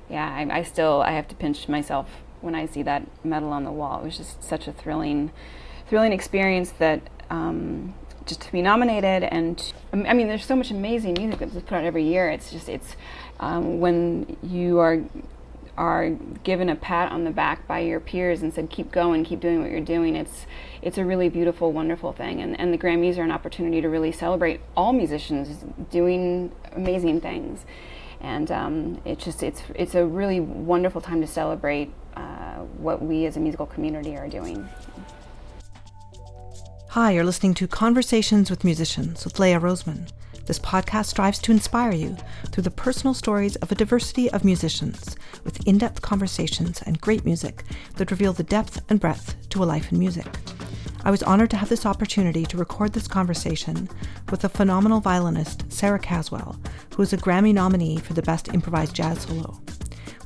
yeah, I have to pinch myself when I see that medal on the wall. It was just such a thrilling experience that just to be nominated, and I mean, there's so much amazing music that's put out every year. It's when you are given a pat on the back by your peers and said, keep going, keep doing what you're doing. It's a really beautiful, wonderful thing, and the Grammys are an opportunity to really celebrate all musicians doing amazing things. And it's a really wonderful time to celebrate what we as a musical community are doing. Hi, you're listening to Conversations with Musicians with Leah Roseman. This podcast strives to inspire you through the personal stories of a diversity of musicians with in-depth conversations and great music that reveal the depth and breadth to a life in music. I was honored to have this opportunity to record this conversation with the phenomenal violinist Sara Caswell, who is a Grammy nominee for the Best Improvised Jazz Solo.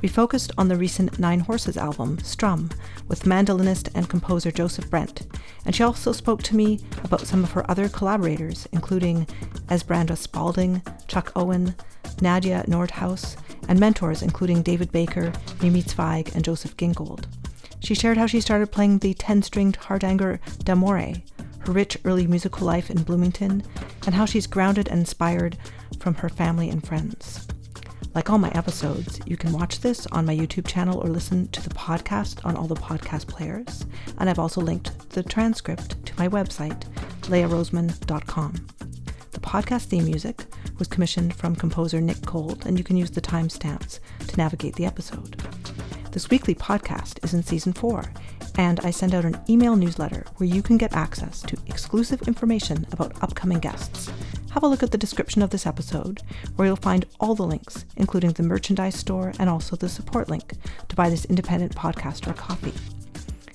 We focused on the recent Nine Horses album, Strum, with mandolinist and composer Joseph Brent, and she also spoke to me about some of her other collaborators, including Esperanza Spalding, Chuck Owen, Nadje Noordhuis, and mentors including David Baker, Mimi Zweig and Josef Gingold. She shared how she started playing the 10-stringed Hardanger d'Amore, her rich early musical life in Bloomington, and how she's grounded and inspired from her family and friends. Like all my episodes, you can watch this on my YouTube channel or listen to the podcast on all the podcast players. And I've also linked the transcript to my website, leahroseman.com. The podcast theme music was commissioned from composer Nick Cold, and you can use the timestamps to navigate the episode. This weekly podcast is in season 4, and I send out an email newsletter where you can get access to exclusive information about upcoming guests. Have a look at the description of this episode, where you'll find all the links, including the merchandise store and also the support link to buy this independent podcaster a coffee.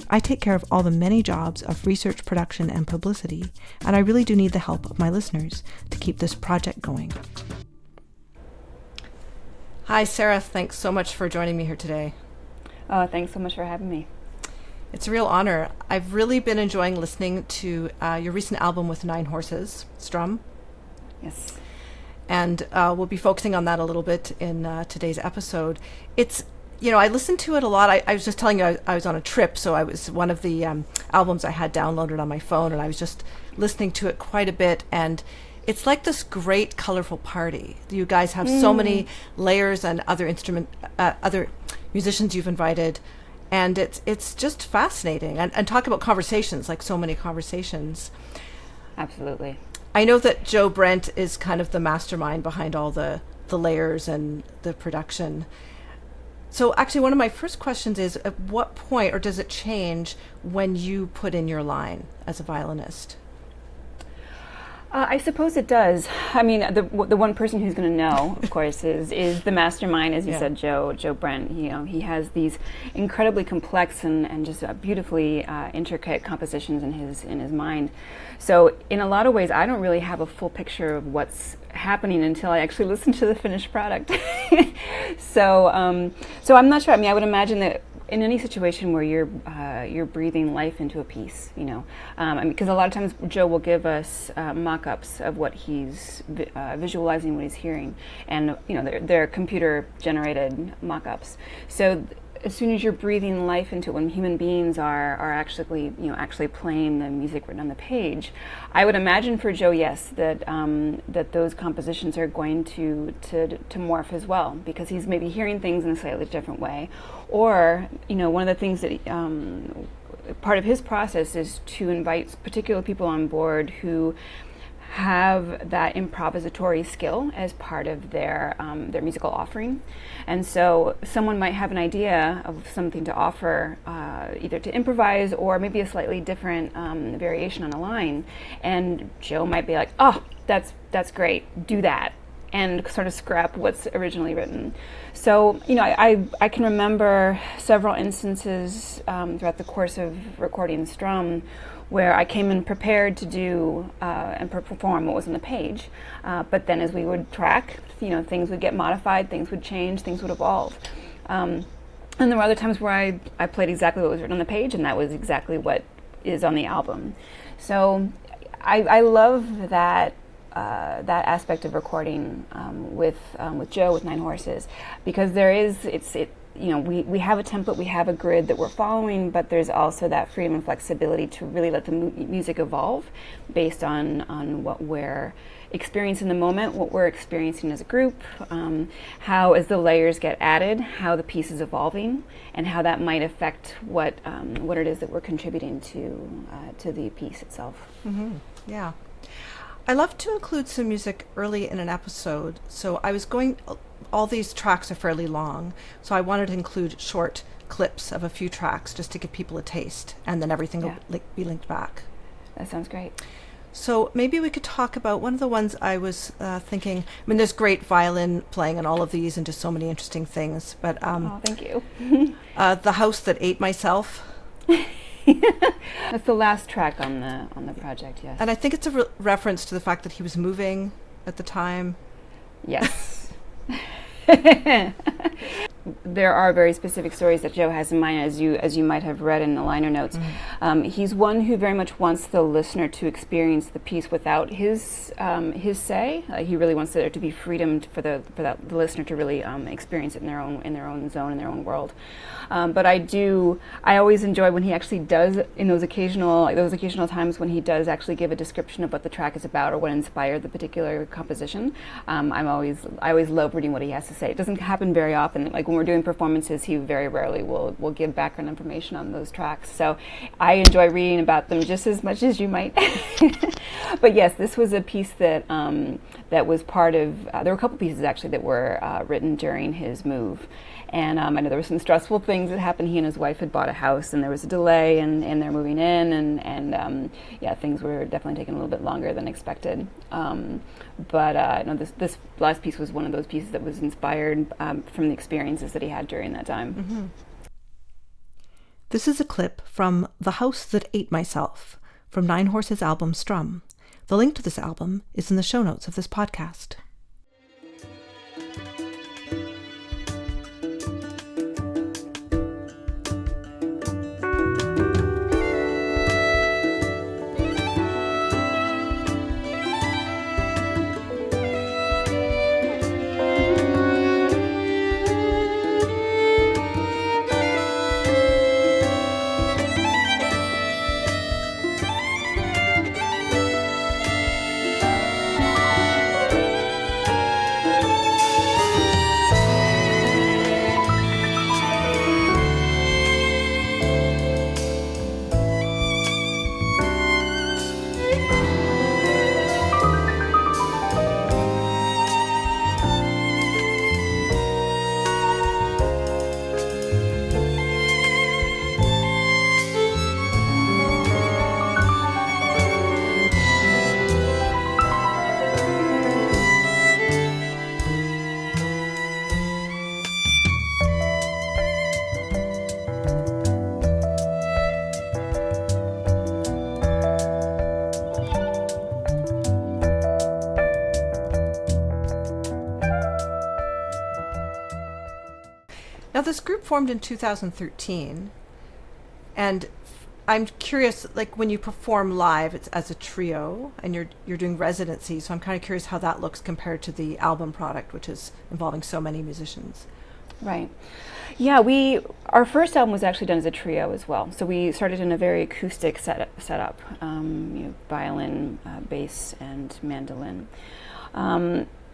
I take care of all the many jobs of research, production, and publicity, and I really do need the help of my listeners to keep this project going. Hi, Sara. Thanks so much for joining me here today. Oh, thanks so much for having me. It's a real honor. I've really been enjoying listening to your recent album with Nine Horses, Strum. Yes. And we'll be focusing on that a little bit in today's episode. It's, I listened to it a lot. I was just telling you I was on a trip, so I was one of the albums I had downloaded on my phone, and I was just listening to it quite a bit. And it's like this great, colorful party. You guys have so many layers and other other musicians you've invited. And it's just fascinating. And talk about conversations, like so many conversations. Absolutely. I know that Joe Brent is kind of the mastermind behind all the layers and the production. So actually, one of my first questions is, at what point, or does it change when you put in your line as a violinist? I suppose it does. I mean, the one person who's going to know, of course, is the mastermind, as you said, Joe Brent. He has these incredibly complex and just beautifully intricate compositions in his mind. So in a lot of ways, I don't really have a full picture of what's happening until I actually listen to the finished product. So I'm not sure. I mean, I would imagine that in any situation where you're breathing life into a piece, because a lot of times Joe will give us mock-ups of what he's visualizing, what he's hearing, and they're computer-generated mock-ups. So as soon as you're breathing life into it, when human beings are actually playing the music written on the page, I would imagine for Joe, yes, that those compositions are going to morph as well, because he's maybe hearing things in a slightly different way. Or, one of the things that part of his process is to invite particular people on board who have that improvisatory skill as part of their musical offering. And so someone might have an idea of something to offer, either to improvise or maybe a slightly different variation on a line. And Joe might be like, oh, that's great, do that, and sort of scrap what's originally written. So, I can remember several instances throughout the course of recording Strum where I came in prepared to do and perform what was on the page. But then as we would track, things would get modified, things would change, things would evolve. And there were other times where I played exactly what was written on the page, and that was exactly what is on the album. So I love that that aspect of recording with Joe with Nine Horses, because we have a template, we have a grid that we're following, but there's also that freedom and flexibility to really let the music evolve based on what we're experiencing in the moment, what we're experiencing as a group, how as the layers get added, how the piece is evolving, and how that might affect what it is that we're contributing to the piece itself. Mm-hmm. Yeah. I love to include some music early in an episode, so I was all these tracks are fairly long, so I wanted to include short clips of a few tracks just to give people a taste, and then everything will be linked back. That sounds great. So maybe we could talk about one of the ones I was thinking. I mean, there's great violin playing on all of these and just so many interesting things, but thank you. The House That Ate Myself. That's the last track on the project, yes. And I think it's a reference to the fact that he was moving at the time. Yes. There are very specific stories that Joe has in mind, as you might have read in the liner notes. Mm-hmm. He's one who very much wants the listener to experience the piece without his say. He really wants there to be freedom for the listener to really experience it in their own zone, in their own world. But I always enjoy when he actually does, in those occasional times when he does actually give a description of what the track is about or what inspired the particular composition. I always love reading what he has to say. It doesn't happen very often. Like when we're doing performances, he very rarely will give background information on those tracks. So I enjoy reading about them just as much as you might. But yes, this was a piece that was part of. There were a couple pieces actually that were written during his move. And I know there were some stressful things that happened. He and his wife had bought a house, and there was a delay in their moving in, and things were definitely taking a little bit longer than expected. But this last piece was one of those pieces that was inspired from the experiences that he had during that time. Mm-hmm. This is a clip from The House That Ate Myself, from Nine Horses' album Strum. The link to this album is in the show notes of this podcast. Now, this group formed in 2013, and I'm curious, like when you perform live, it's as a trio, and you're doing residency, so I'm kind of curious how that looks compared to the album product, which is involving so many musicians. Right. Yeah, our first album was actually done as a trio as well. So we started in a very acoustic setup, violin, bass, and mandolin.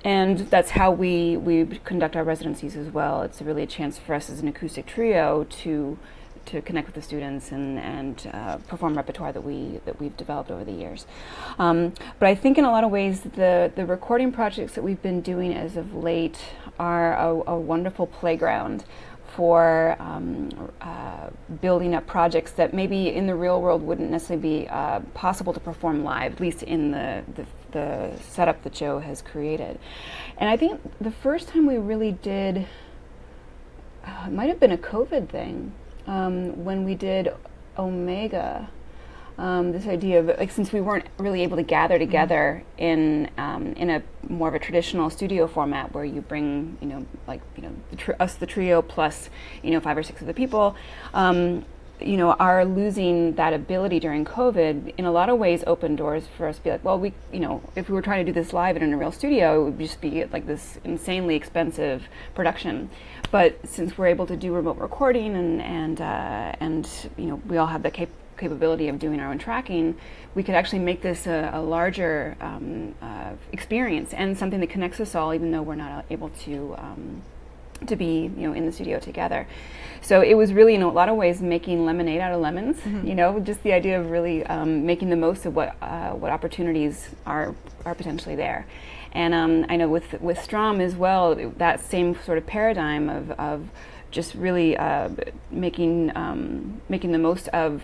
And that's how we conduct our residencies as well. It's really a chance for us as an acoustic trio to connect with the students and perform repertoire that we've developed over the years. But I think in a lot of ways the recording projects that we've been doing as of late are a wonderful playground for building up projects that maybe in the real world wouldn't necessarily be possible to perform live, at least in the setup that Joe has created. And I think the first time we really did, it might have been a COVID thing, when we did Omega. This idea of, since we weren't really able to gather together in a more of a traditional studio format where you bring, the trio plus, 5 or 6 other people, our losing that ability during COVID in a lot of ways opened doors for us to be like, well, if we were trying to do this live in a real studio, it would just be like this insanely expensive production. But since we're able to do remote recording and we all have the capability of doing our own tracking, we could actually make this a larger experience and something that connects us all, even though we're not able to be in the studio together. So it was really in a lot of ways making lemonade out of lemons. Just the idea of really making the most of what opportunities are potentially there. And I know with Strum as well, that same sort of paradigm of just really making the most of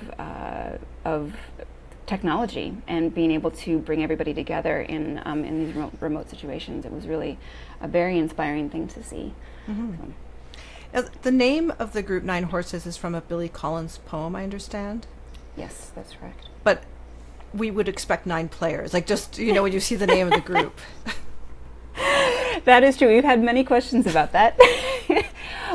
technology and being able to bring everybody together in these remote situations. It was really a very inspiring thing to see. Mm-hmm. The name of the group Nine Horses is from a Billy Collins poem, I understand? Yes, that's correct. But we would expect 9 players, like just, when you see the name of the group. That is true. We've had many questions about that.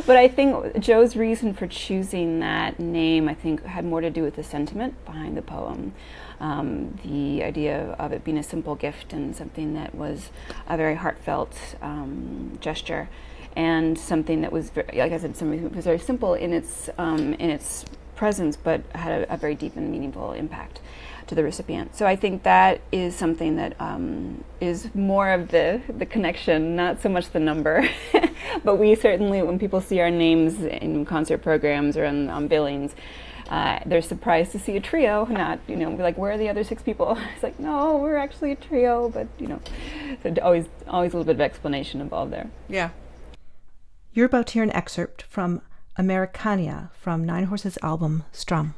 But I think Joe's reason for choosing that name, I think, had more to do with the sentiment behind the poem. The idea of it being a simple gift and something that was a very heartfelt gesture, and something that was, like I said, something that was very simple in its presence, but had a very deep and meaningful impact to the recipient. So I think that is something that is more of the connection, not so much the number. But we certainly, when people see our names in concert programs or on billings, they're surprised to see a trio, not, we're like, where are the other 6 people? It's like, no, we're actually a trio, but, so always a little bit of explanation involved there. Yeah. You're about to hear an excerpt from Americannia from Nine Horses' album, Strum.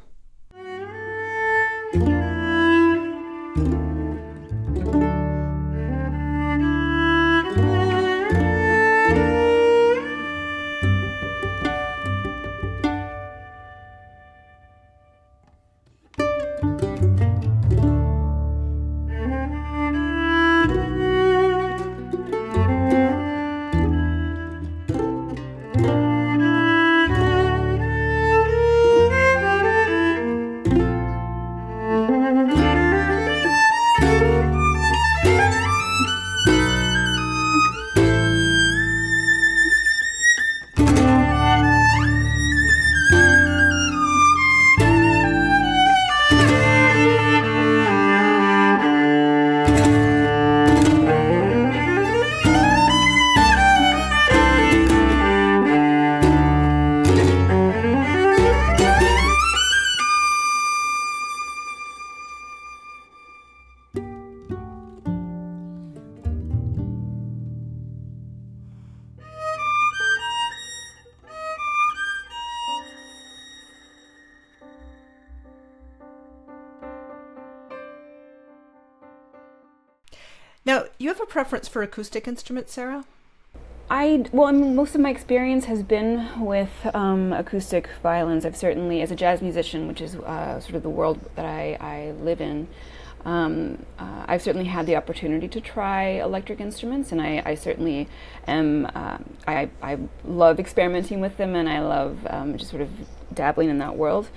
Now, you have a preference for acoustic instruments, Sarah? Most of my experience has been with acoustic violins. I've certainly, as a jazz musician, which is sort of the world that I live in, I've certainly had the opportunity to try electric instruments, and I certainly am, I love experimenting with them, and I love just sort of dabbling in that world.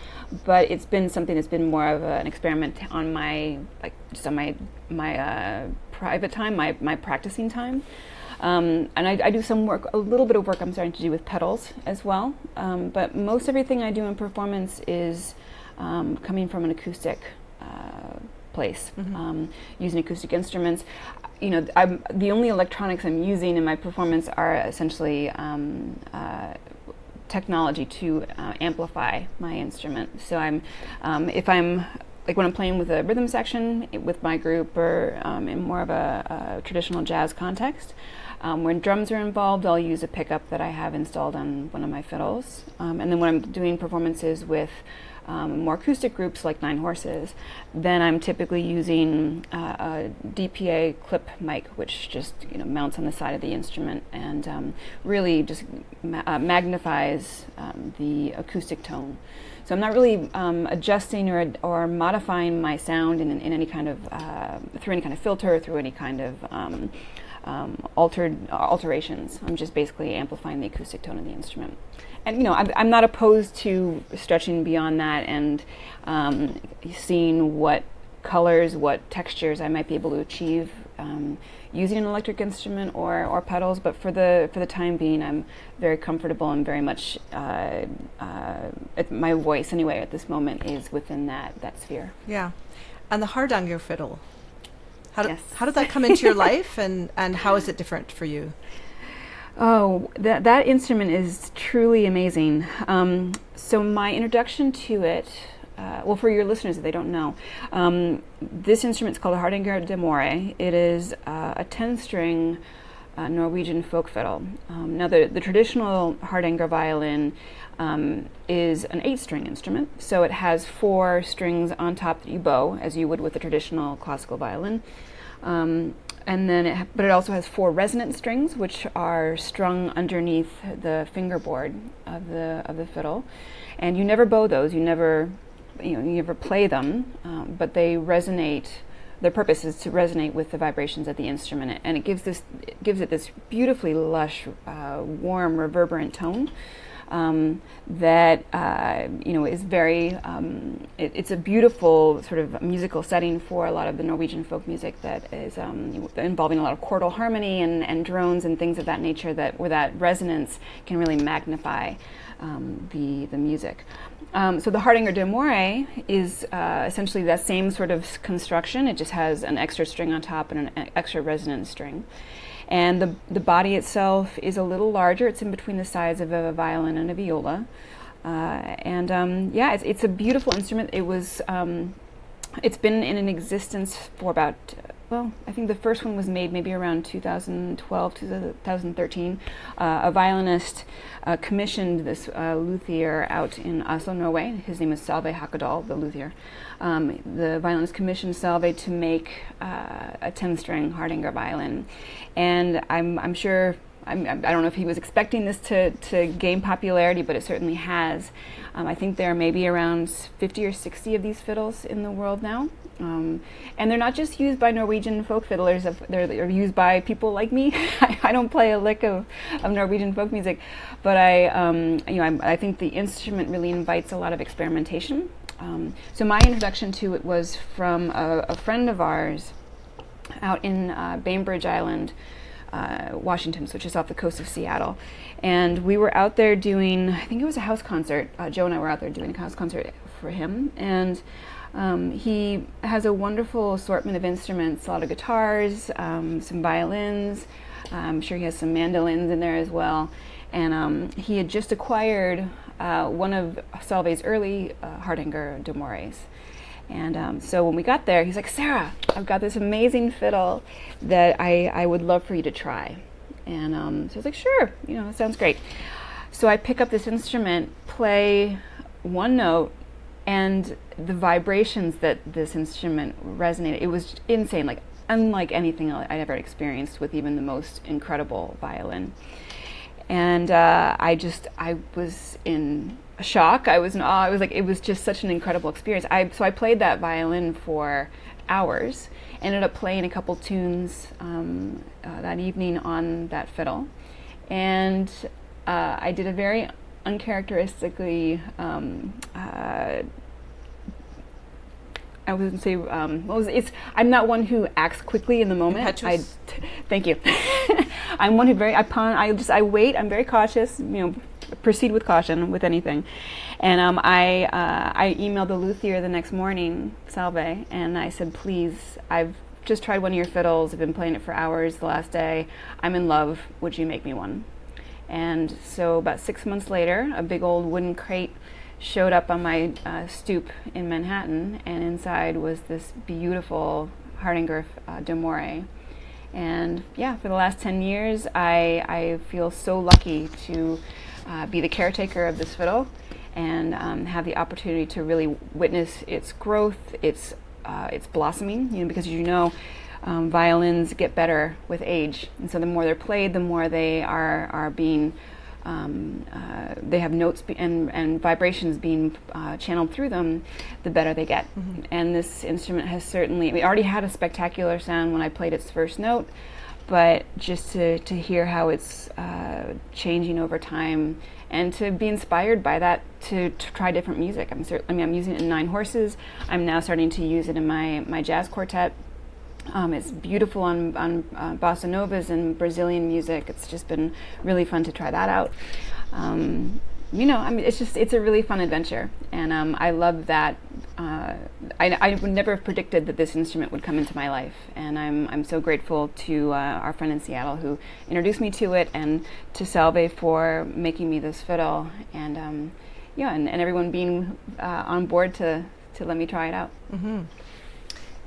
But it's been something that's been more of an experiment on my private time, my practicing time. And I do some work, a little bit of work I'm starting to do with pedals as well. But most everything I do in performance is coming from an acoustic place, using acoustic instruments. The only electronics I'm using in my performance are essentially technology to amplify my instrument. So if I'm like when I'm playing with a rhythm section with my group, or in more of a traditional jazz context, when drums are involved, I'll use a pickup that I have installed on one of my fiddles. And then when I'm doing performances with more acoustic groups like Nine Horses, then I'm typically using a DPA clip mic, which just mounts on the side of the instrument and really just magnifies the acoustic tone. So I'm not really adjusting or modifying my sound in any kind of through any kind of filter, through any kind of alterations. I'm just basically amplifying the acoustic tone of the instrument. And, you know, I'm not opposed to stretching beyond that and seeing what colors, what textures I might be able to achieve using an electric instrument or pedals. But for the time being, I'm very comfortable and very much my voice anyway at this moment is within that sphere. Yeah, and the Hardanger fiddle. Yes. How did that come into your life, and how is it different for you? Oh, that instrument is truly amazing. So my introduction to it, well, for your listeners if they don't know, this instrument is called a Hardanger de More. It is a 10-string Norwegian folk fiddle. Now, the traditional Hardanger violin is an 8-string instrument, so it has 4 strings on top that you bow, as you would with a traditional classical violin. And then, but it also has 4 resonant strings, which are strung underneath the fingerboard of the fiddle, and you never bow those. You never play them, but they resonate. Their purpose is to resonate with the vibrations of the instrument, and it gives it this beautifully lush, warm, reverberant tone. That is very. It's a beautiful sort of musical setting for a lot of the Norwegian folk music that is involving a lot of chordal harmony and drones and things of that nature. Where that resonance can really magnify the music. So the Hardanger de More is essentially that same sort of construction. It just has an extra string on top and an extra resonant string. And the body itself is a little larger. It's in between the size of a violin and a viola. It's a beautiful instrument. It's been in existence for about, I think the first one was made maybe around 2012, 2013. A violinist commissioned this luthier out in Oslo, Norway. His name is Salve Hakadal, the luthier. The violinist commissioned Salve to make a 10-string Hardanger violin. And I'm sure, I don't know if he was expecting this to gain popularity, but it certainly has. I think there are maybe around 50 or 60 of these fiddles in the world now. And they're not just used by Norwegian folk fiddlers, they're used by people like me. I don't play a lick of Norwegian folk music, but I think the instrument really invites a lot of experimentation. So my introduction to it was from a friend of ours out in Bainbridge Island, Washington, which is off the coast of Seattle. And we were out there doing, I think it was a house concert. Joe and I were out there doing a house concert for him. And he has a wonderful assortment of instruments, a lot of guitars, some violins. I'm sure he has some mandolins in there as well. And he had just acquired one of Salve's early Hardanger de Mores. And so when we got there, he's like, "Sarah, I've got this amazing fiddle that I would love for you to try." And so I was like, "Sure, that sounds great." So I pick up this instrument, play one note, and the vibrations that this instrument resonated, it was insane, like unlike anything I'd ever experienced with even the most incredible violin. And I was in shock. I was in awe. I was like, it was just such an incredible experience. So I played that violin for hours. Ended up playing a couple tunes that evening on that fiddle, and I did a very uncharacteristically. I wouldn't say. I'm not one who acts quickly in the moment. Thank you. I'm one who I wait. I'm very cautious. Proceed with caution with anything. And I emailed the luthier the next morning, Salve, and I said, "Please, I've just tried one of your fiddles. I've been playing it for hours the last day. I'm in love. Would you make me one?" And so about 6 months later, a big old wooden crate showed up on my stoop in Manhattan, and inside was this beautiful Hardanger de More. And for the last 10 years, I feel so lucky to be the caretaker of this fiddle and have the opportunity to really witness its growth, its blossoming, because violins get better with age, and so the more they're played, the more they are being they have notes and vibrations being channeled through them, the better they get. Mm-hmm. And this instrument has certainly, it already had a spectacular sound when I played its first note, but just to hear how it's changing over time, and to be inspired by that, to try different music. I'm using it in Nine Horses. I'm now starting to use it in my jazz quartet. It's beautiful on bossa novas and Brazilian music. It's just been really fun to try that out. It's a really fun adventure, and I love that. I would never have predicted that this instrument would come into my life, and I'm so grateful to our friend in Seattle who introduced me to it, and to Salve for making me this fiddle, and and everyone being on board to let me try it out. Mm-hmm.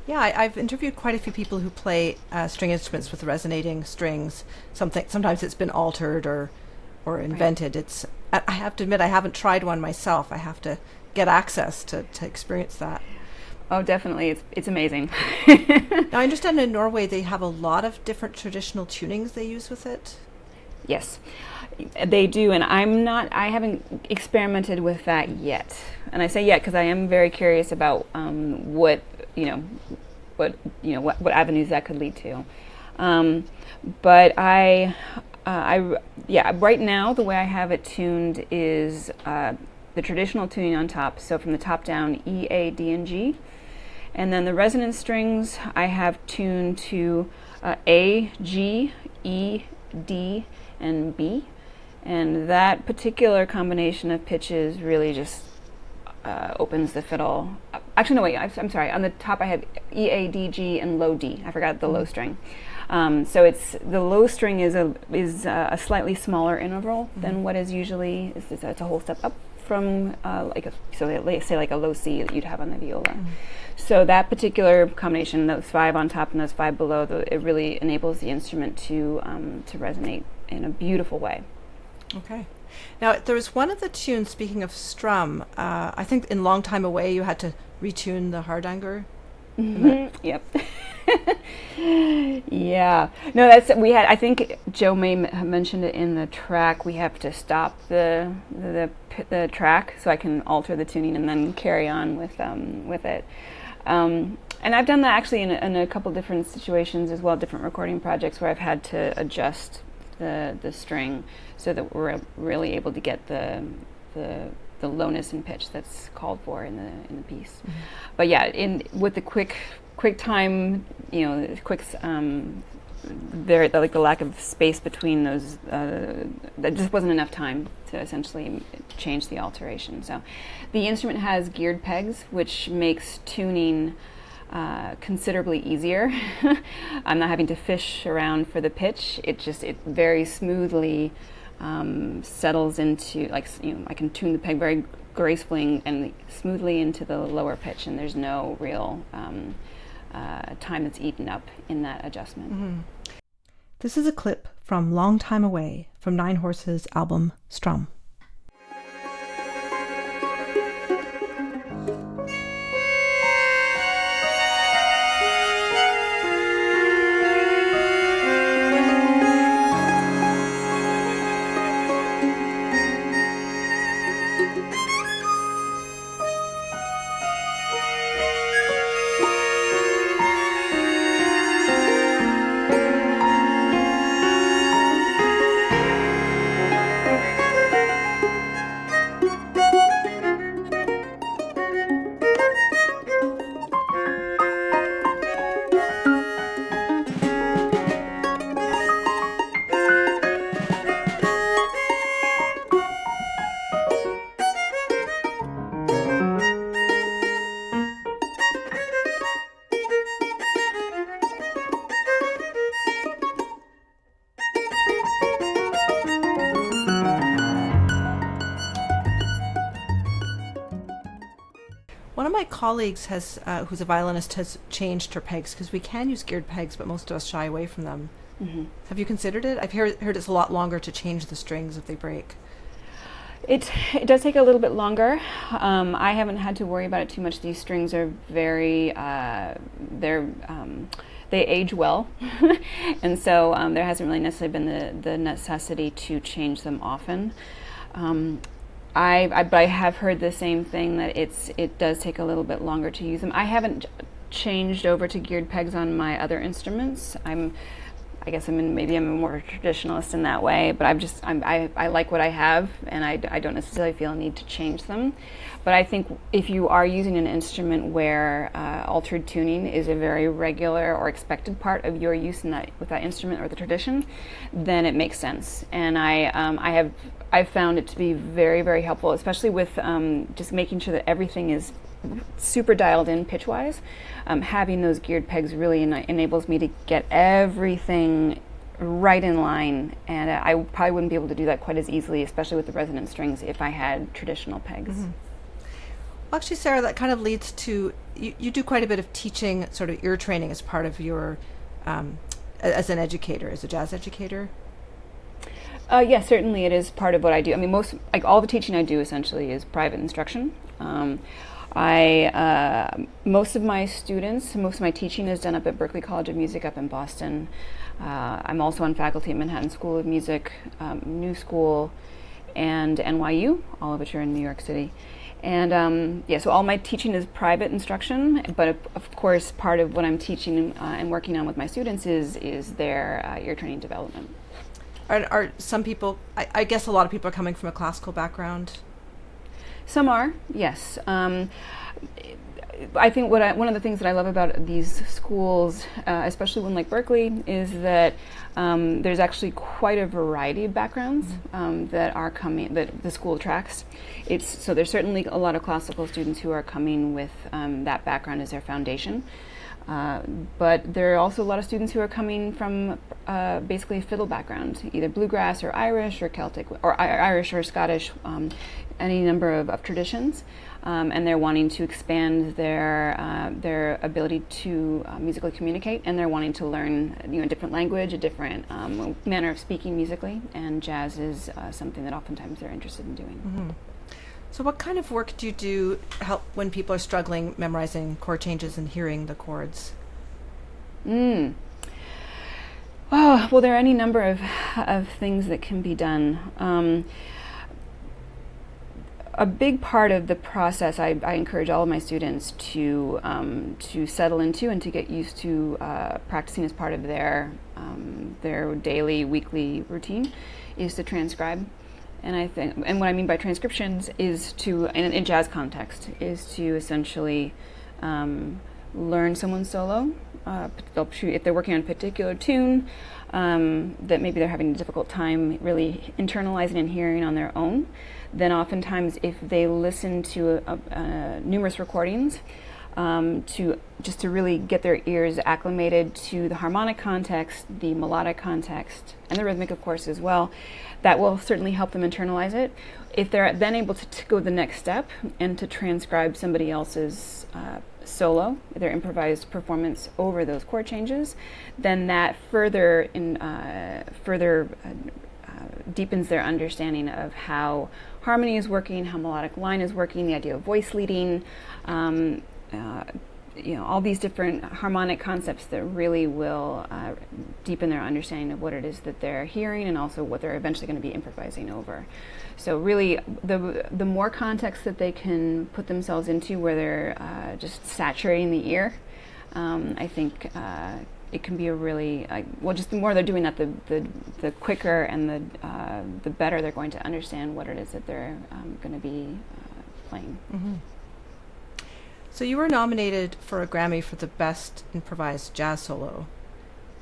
Yeah, I've interviewed quite a few people who play string instruments with resonating strings. Sometimes it's been altered or invented. Right. I have to admit, I haven't tried one myself. I have to get access to experience that. Oh, definitely. It's amazing. Now, I understand in Norway they have a lot of different traditional tunings they use with it. Yes, they do, and I haven't experimented with that yet. And I say yet because I am very curious about what avenues that could lead to. But right now the way I have it tuned is the traditional tuning on top. So from the top down, E, A, D, and G, and then the resonance strings I have tuned to A, G, E, D, and B, and that particular combination of pitches really just opens the fiddle. Actually, no, wait. I'm sorry. On the top, I have E, A, D, G, and low D. I forgot the low string. So it's the low string is a slightly smaller interval than what is usually. It's a whole step up from say like a low C that you'd have on the viola. So that particular combination, those 5 on top and those 5 below, it really enables the instrument to resonate in a beautiful way. Okay. Now, there was one of the tunes, speaking of Strum, I think in Long Time Away you had to retune the Hardanger. Mm-hmm. Yep. Yeah. No, I think Joe may have mentioned it in the track. We have to stop the track so I can alter the tuning and then carry on with it. And I've done that actually in a couple different situations as well, different recording projects where I've had to adjust the string so that we're really able to get the lowness and pitch that's called for in the piece. Mm-hmm. But yeah, with the quick time, the lack of space between those, there just wasn't enough time to essentially change the alteration. So the instrument has geared pegs, which makes tuning considerably easier. I'm not having to fish around for the pitch. It very smoothly settles into, I can tune the peg very gracefully and smoothly into the lower pitch, and there's no real time that's eaten up in that adjustment. Mm-hmm. This is a clip from Long Time Away from Nine Horses' album Strum. One of my colleagues who's a violinist, has changed her pegs, because we can use geared pegs, but most of us shy away from them. Mm-hmm. Have you considered it? I've heard it's a lot longer to change the strings if they break. It does take a little bit longer. I haven't had to worry about it too much. These strings are very, they age well, and so there hasn't really necessarily been the necessity to change them often. But I have heard the same thing, that it does take a little bit longer to use them. I haven't changed over to geared pegs on my other instruments. I I guess maybe I'm a more traditionalist in that way, but I like what I have, and I don't necessarily feel a need to change them. But I think if you are using an instrument where altered tuning is a very regular or expected part of your use with that instrument or the tradition, then it makes sense. And I've found it to be very, very helpful, especially with just making sure that everything is super dialed in pitch-wise. Having those geared pegs really enables me to get everything right in line, and I probably wouldn't be able to do that quite as easily, especially with the resonant strings, if I had traditional pegs. Mm-hmm. Well, actually, Sara, that kind of leads to, you do quite a bit of teaching, sort of ear training as part of your, as an educator, as a jazz educator? Yes, certainly it is part of what I do. I mean, all the teaching I do essentially is private instruction. Most of my teaching is done up at Berklee College of Music up in Boston. I'm also on faculty at Manhattan School of Music, New School, and NYU, all of which are in New York City. And so all my teaching is private instruction, but of course part of what I'm teaching and working on with my students is their ear training development. Are some people, I guess a lot of people are coming from a classical background? Some are, yes. I think one of the things that I love about these schools, especially one like Berklee, is that there's actually quite a variety of backgrounds that the school attracts. So there's certainly a lot of classical students who are coming with that background as their foundation. But there are also a lot of students who are coming from basically a fiddle background, either bluegrass or Irish or Celtic, or Irish or Scottish, any number of traditions, and they're wanting to expand their ability to musically communicate, and they're wanting to learn a different language, a different manner of speaking musically, and jazz is something that oftentimes they're interested in doing. Mm-hmm. So what kind of work do you do help when people are struggling memorizing chord changes and hearing the chords? Oh, well, there are any number of things that can be done. A big part of the process I encourage all of my students to settle into and to get used to practicing as part of their daily, weekly routine is to transcribe. And what I mean by transcriptions is in jazz context, is to essentially learn someone's solo. If they're working on a particular tune that maybe they're having a difficult time really internalizing and hearing on their own, then oftentimes if they listen to numerous recordings, to really get their ears acclimated to the harmonic context, the melodic context, and the rhythmic, of course, as well, that will certainly help them internalize it. If they're then able to go the next step and to transcribe somebody else's solo, their improvised performance over those chord changes, then that further deepens their understanding of how harmony is working, how melodic line is working, the idea of voice leading, all these different harmonic concepts that really will deepen their understanding of what it is that they're hearing and also what they're eventually going to be improvising over. So really, the more context that they can put themselves into where they're just saturating the ear, I think it can be a really, just the more they're doing that, the quicker and the better they're going to understand what it is that they're going to be playing. Mm-hmm. So you were nominated for a Grammy for the Best Improvised Jazz Solo,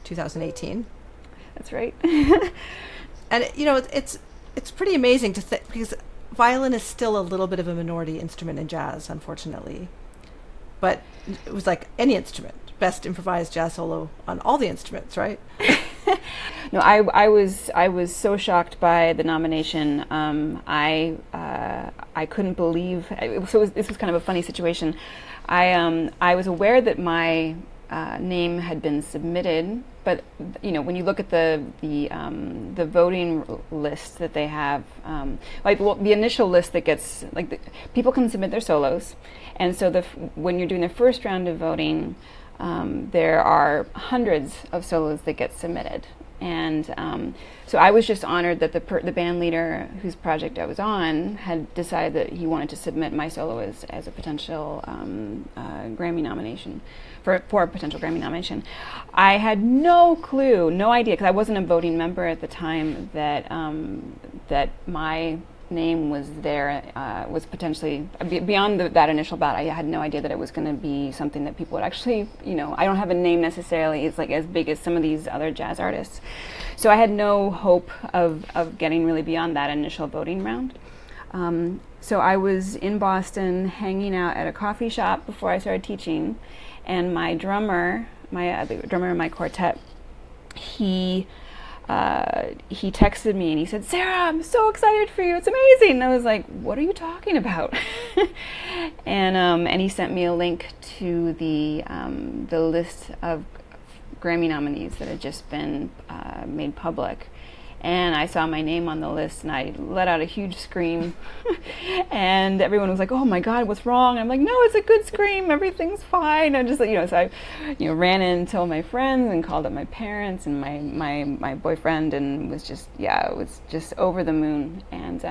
2018. That's right. And it's pretty amazing to think, because violin is still a little bit of a minority instrument in jazz, unfortunately. But it was like any instrument, Best Improvised Jazz Solo on all the instruments, right? No, I was so shocked by the nomination. I couldn't believe. This was kind of a funny situation. I was aware that my name had been submitted, but when you look at the voting list that they have, the initial list that gets people can submit their solos, and so when you're doing the first round of voting. There are hundreds of solos that get submitted, And so I was just honored that the band leader whose project I was on had decided that he wanted to submit my solo as a potential Grammy nomination, for a potential Grammy nomination. I had no clue, no idea, because I wasn't a voting member at the time, that my name was there, was potentially, beyond that initial ballot. I had no idea that it was going to be something that people would actually, I don't have a name necessarily, it's like as big as some of these other jazz artists. So I had no hope of getting really beyond that initial voting round. So I was in Boston hanging out at a coffee shop before I started teaching, and my drummer, the drummer in my quartet, he texted me and he said, "Sarah, I'm so excited for you. It's amazing." And I was like, "What are you talking about?" and he sent me a link to the list of Grammy nominees that had just been made public. And I saw my name on the list, and I let out a huge scream. And everyone was like, "Oh my God, what's wrong?" And I'm like, "No, it's a good scream. Everything's fine." I'm just like, so I, ran in and told my friends and called up my parents and my boyfriend, and was just, it was just over the moon. And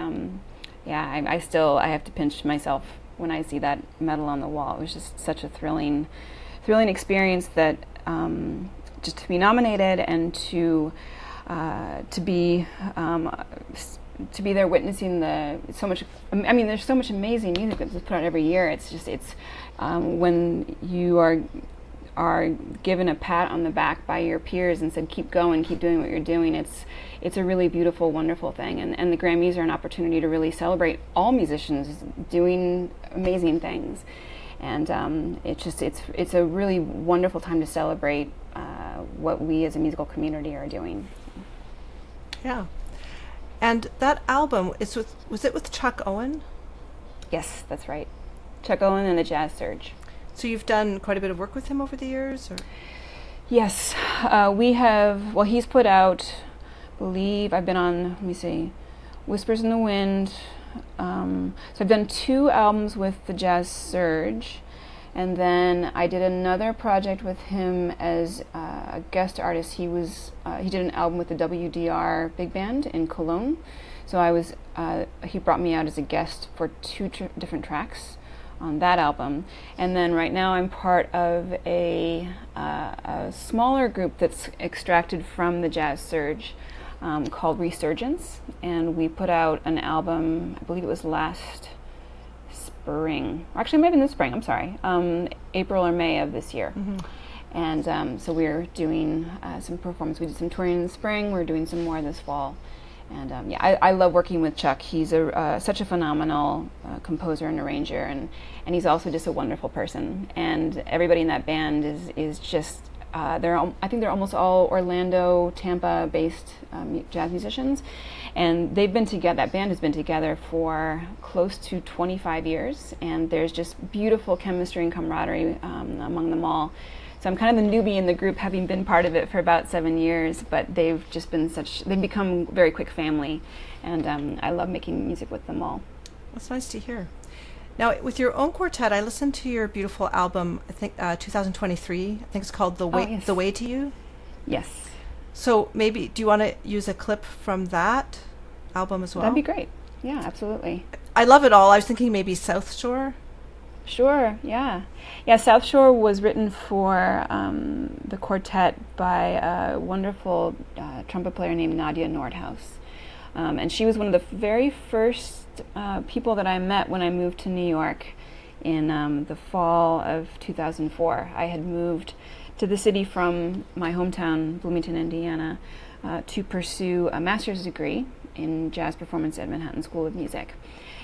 I have to pinch myself when I see that medal on the wall. It was just such a thrilling experience that just to be nominated and to be there witnessing there's so much amazing music that's put out every year. It's when you are given a pat on the back by your peers and said, "Keep going, keep doing what you're doing." It's a really beautiful, wonderful thing, and the Grammys are an opportunity to really celebrate all musicians doing amazing things. And it's a really wonderful time to celebrate what we as a musical community are doing. Yeah. And that album, was it with Chuck Owen? Yes, that's right. Chuck Owen and the Jazz Surge. So you've done quite a bit of work with him over the years? Or? Yes. We have, he's put out, I believe, I've been on, let me see, Whispers in the Wind. So I've done 2 albums with the Jazz Surge. And then I did another project with him as a guest artist. He did an album with the WDR Big Band in Cologne. So he brought me out as a guest for 2 different tracks on that album. And then right now I'm part of a smaller group that's extracted from the Jazz Surge called Resurgence. And we put out an album, I believe it was last spring, actually maybe in the spring, I'm sorry, April or May of this year. Mm-hmm. And so we're doing some performance. We did some touring in the spring, we're doing some more this fall. And I love working with Chuck. He's such a phenomenal composer and arranger, and he's also just a wonderful person. And everybody in that band is just, I think they're almost all Orlando, Tampa-based jazz musicians. And they've been together, that band has been together for close to 25 years, and there's just beautiful chemistry and camaraderie among them all. So I'm kind of the newbie in the group, having been part of it for about 7 years, but they've become a very quick family, and I love making music with them all. That's nice to hear. Now, with your own quartet, I listened to your beautiful album, I think 2023, I think it's called The Way to You? Yes. So maybe, do you want to use a clip from that album as well? That'd be great. Yeah, absolutely. I love it all. I was thinking maybe South Shore. Sure, yeah. Yeah, South Shore was written for the quartet by a wonderful trumpet player named Nadje Noordhuis. And she was one of the very first people that I met when I moved to New York in the fall of 2004. I had moved to the city from my hometown, Bloomington, Indiana, to pursue a master's degree in jazz performance at Manhattan School of Music.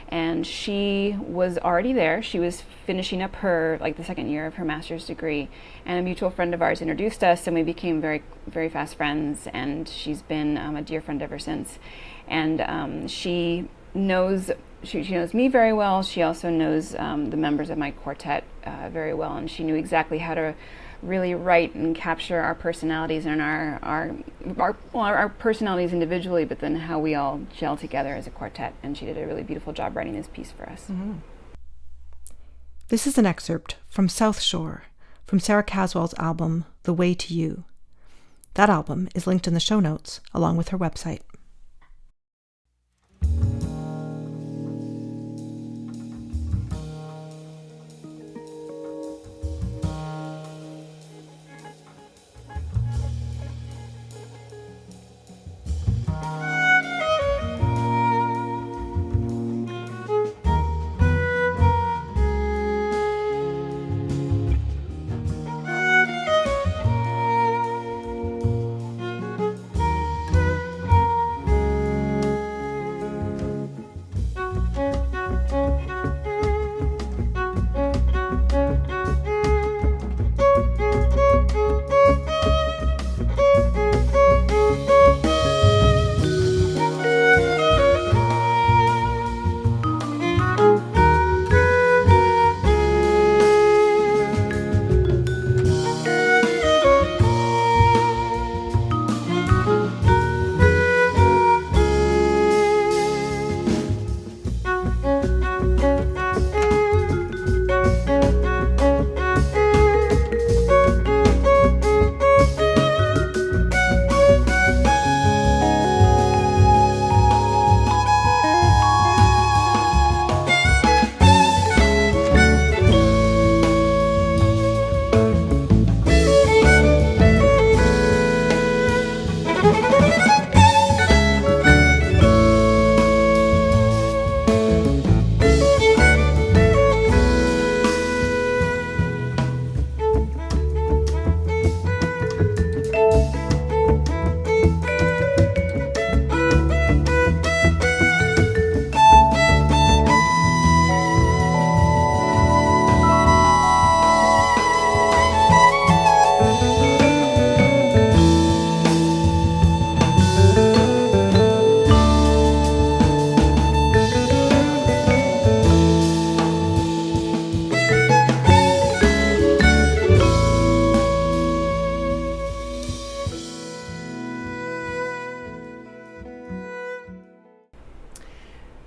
And she was already there. She was finishing up the second year of her master's degree. And a mutual friend of ours introduced us, and we became very, very fast friends. And she's been a dear friend ever since. And she knows me very well. She also knows the members of my quartet very well. And she knew exactly how to really write and capture our personalities and our personalities individually, but then how we all gel together as a quartet. And she did a really beautiful job writing this piece for us. Mm-hmm. This is an excerpt from South Shore, from Sara Caswell's album, The Way to You. That album is linked in the show notes, along with her website.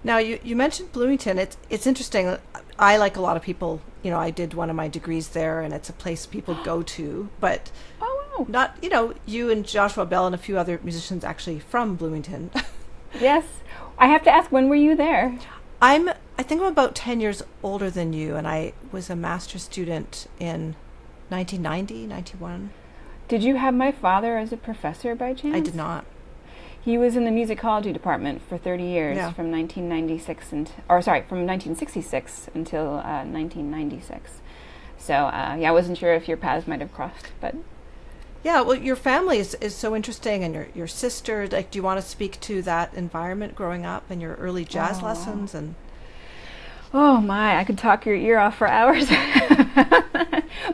Now, you mentioned Bloomington. It's interesting. I, like a lot of people, I did one of my degrees there, and it's a place people go to. But not, you and Joshua Bell and a few other musicians actually from Bloomington. Yes. I have to ask, when were you there? I think I'm about 10 years older than you, and I was a master's student in 1990, 91. Did you have my father as a professor by chance? I did not. He was in the musicology department for 30 years, from 1966 until 1996. So, I wasn't sure if your paths might have crossed, but... Yeah, well, your family is so interesting, and your sister, do you want to speak to that environment growing up and your early jazz lessons? And oh my, I could talk your ear off for hours,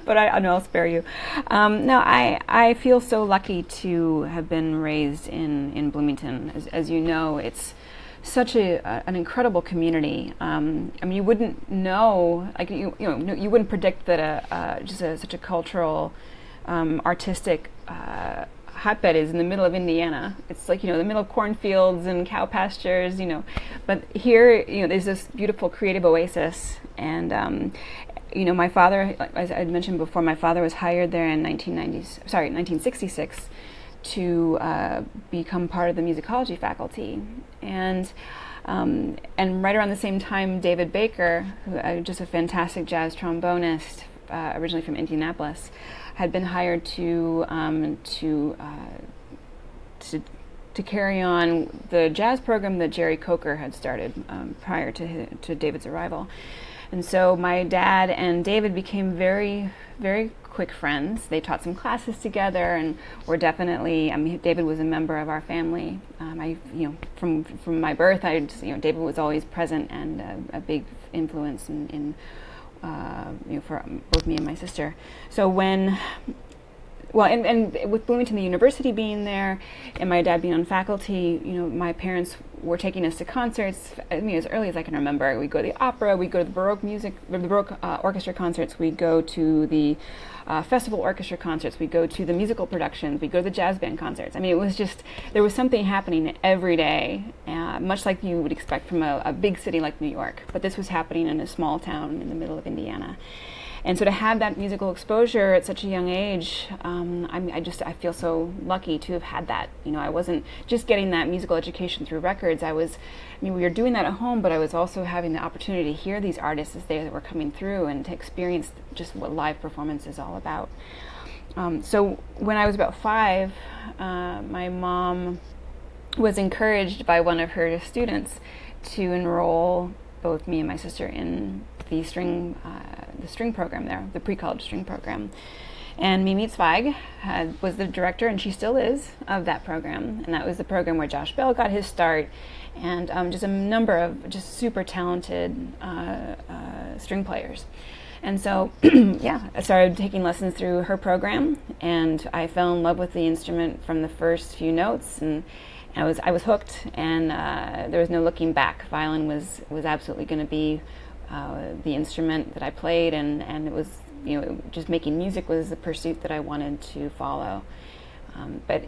but I'll spare you. I feel so lucky to have been raised in Bloomington. As you know, it's such an incredible community. You wouldn't know, you wouldn't predict that such a cultural, artistic hotbed is in the middle of Indiana. It's like, the middle of cornfields and cow pastures, But here, there's this beautiful creative oasis. And, my father, as I mentioned before, my father was hired there in 1966 to become part of the musicology faculty. And right around the same time, David Baker, who just a fantastic jazz trombonist, originally from Indianapolis, had been hired to carry on the jazz program that Jerry Coker had started prior to David's arrival. And so my dad and David became very, very quick friends. They taught some classes together, and were definitely. David was a member of our family. From my birth, David was always present and a big influence in for both me and my sister. So and with Bloomington, the university being there, and my dad being on faculty, my parents were taking us to concerts. As early as I can remember. We'd go to the opera, we'd go to the Baroque orchestra concerts, we'd go to the festival orchestra concerts, we'd go to the musical productions, we'd go to the jazz band concerts. It was just, there was something happening every day, much like you would expect from a big city like New York. But this was happening in a small town in the middle of Indiana. And so to have that musical exposure at such a young age, I feel so lucky to have had that. You know, I wasn't just getting that musical education through records. We were doing that at home, but I was also having the opportunity to hear these artists as they were coming through and to experience just what live performance is all about. So when I was about 5, my mom was encouraged by one of her students to enroll both me and my sister in the string program there, the pre-college string program. And Mimi Zweig was the director, and she still is, of that program. And that was the program where Josh Bell got his start, and just a number of just super talented string players. And so, I started taking lessons through her program, and I fell in love with the instrument from the first few notes, and I was hooked, and there was no looking back. Violin was absolutely going to be the instrument that I played, and it was, just making music was the pursuit that I wanted to follow. But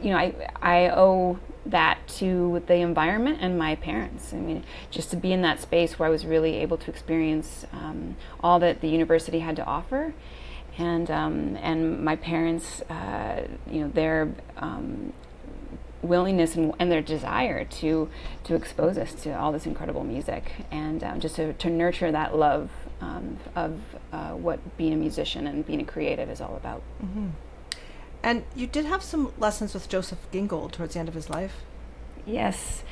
I owe that to the environment and my parents. I mean, just to be in that space where I was really able to experience all that the university had to offer, and my parents, their willingness and their desire to expose us to all this incredible music, and just to nurture that love of what being a musician and being a creative is all about. Mm-hmm. And you did have some lessons with Josef Gingold towards the end of his life. Yes.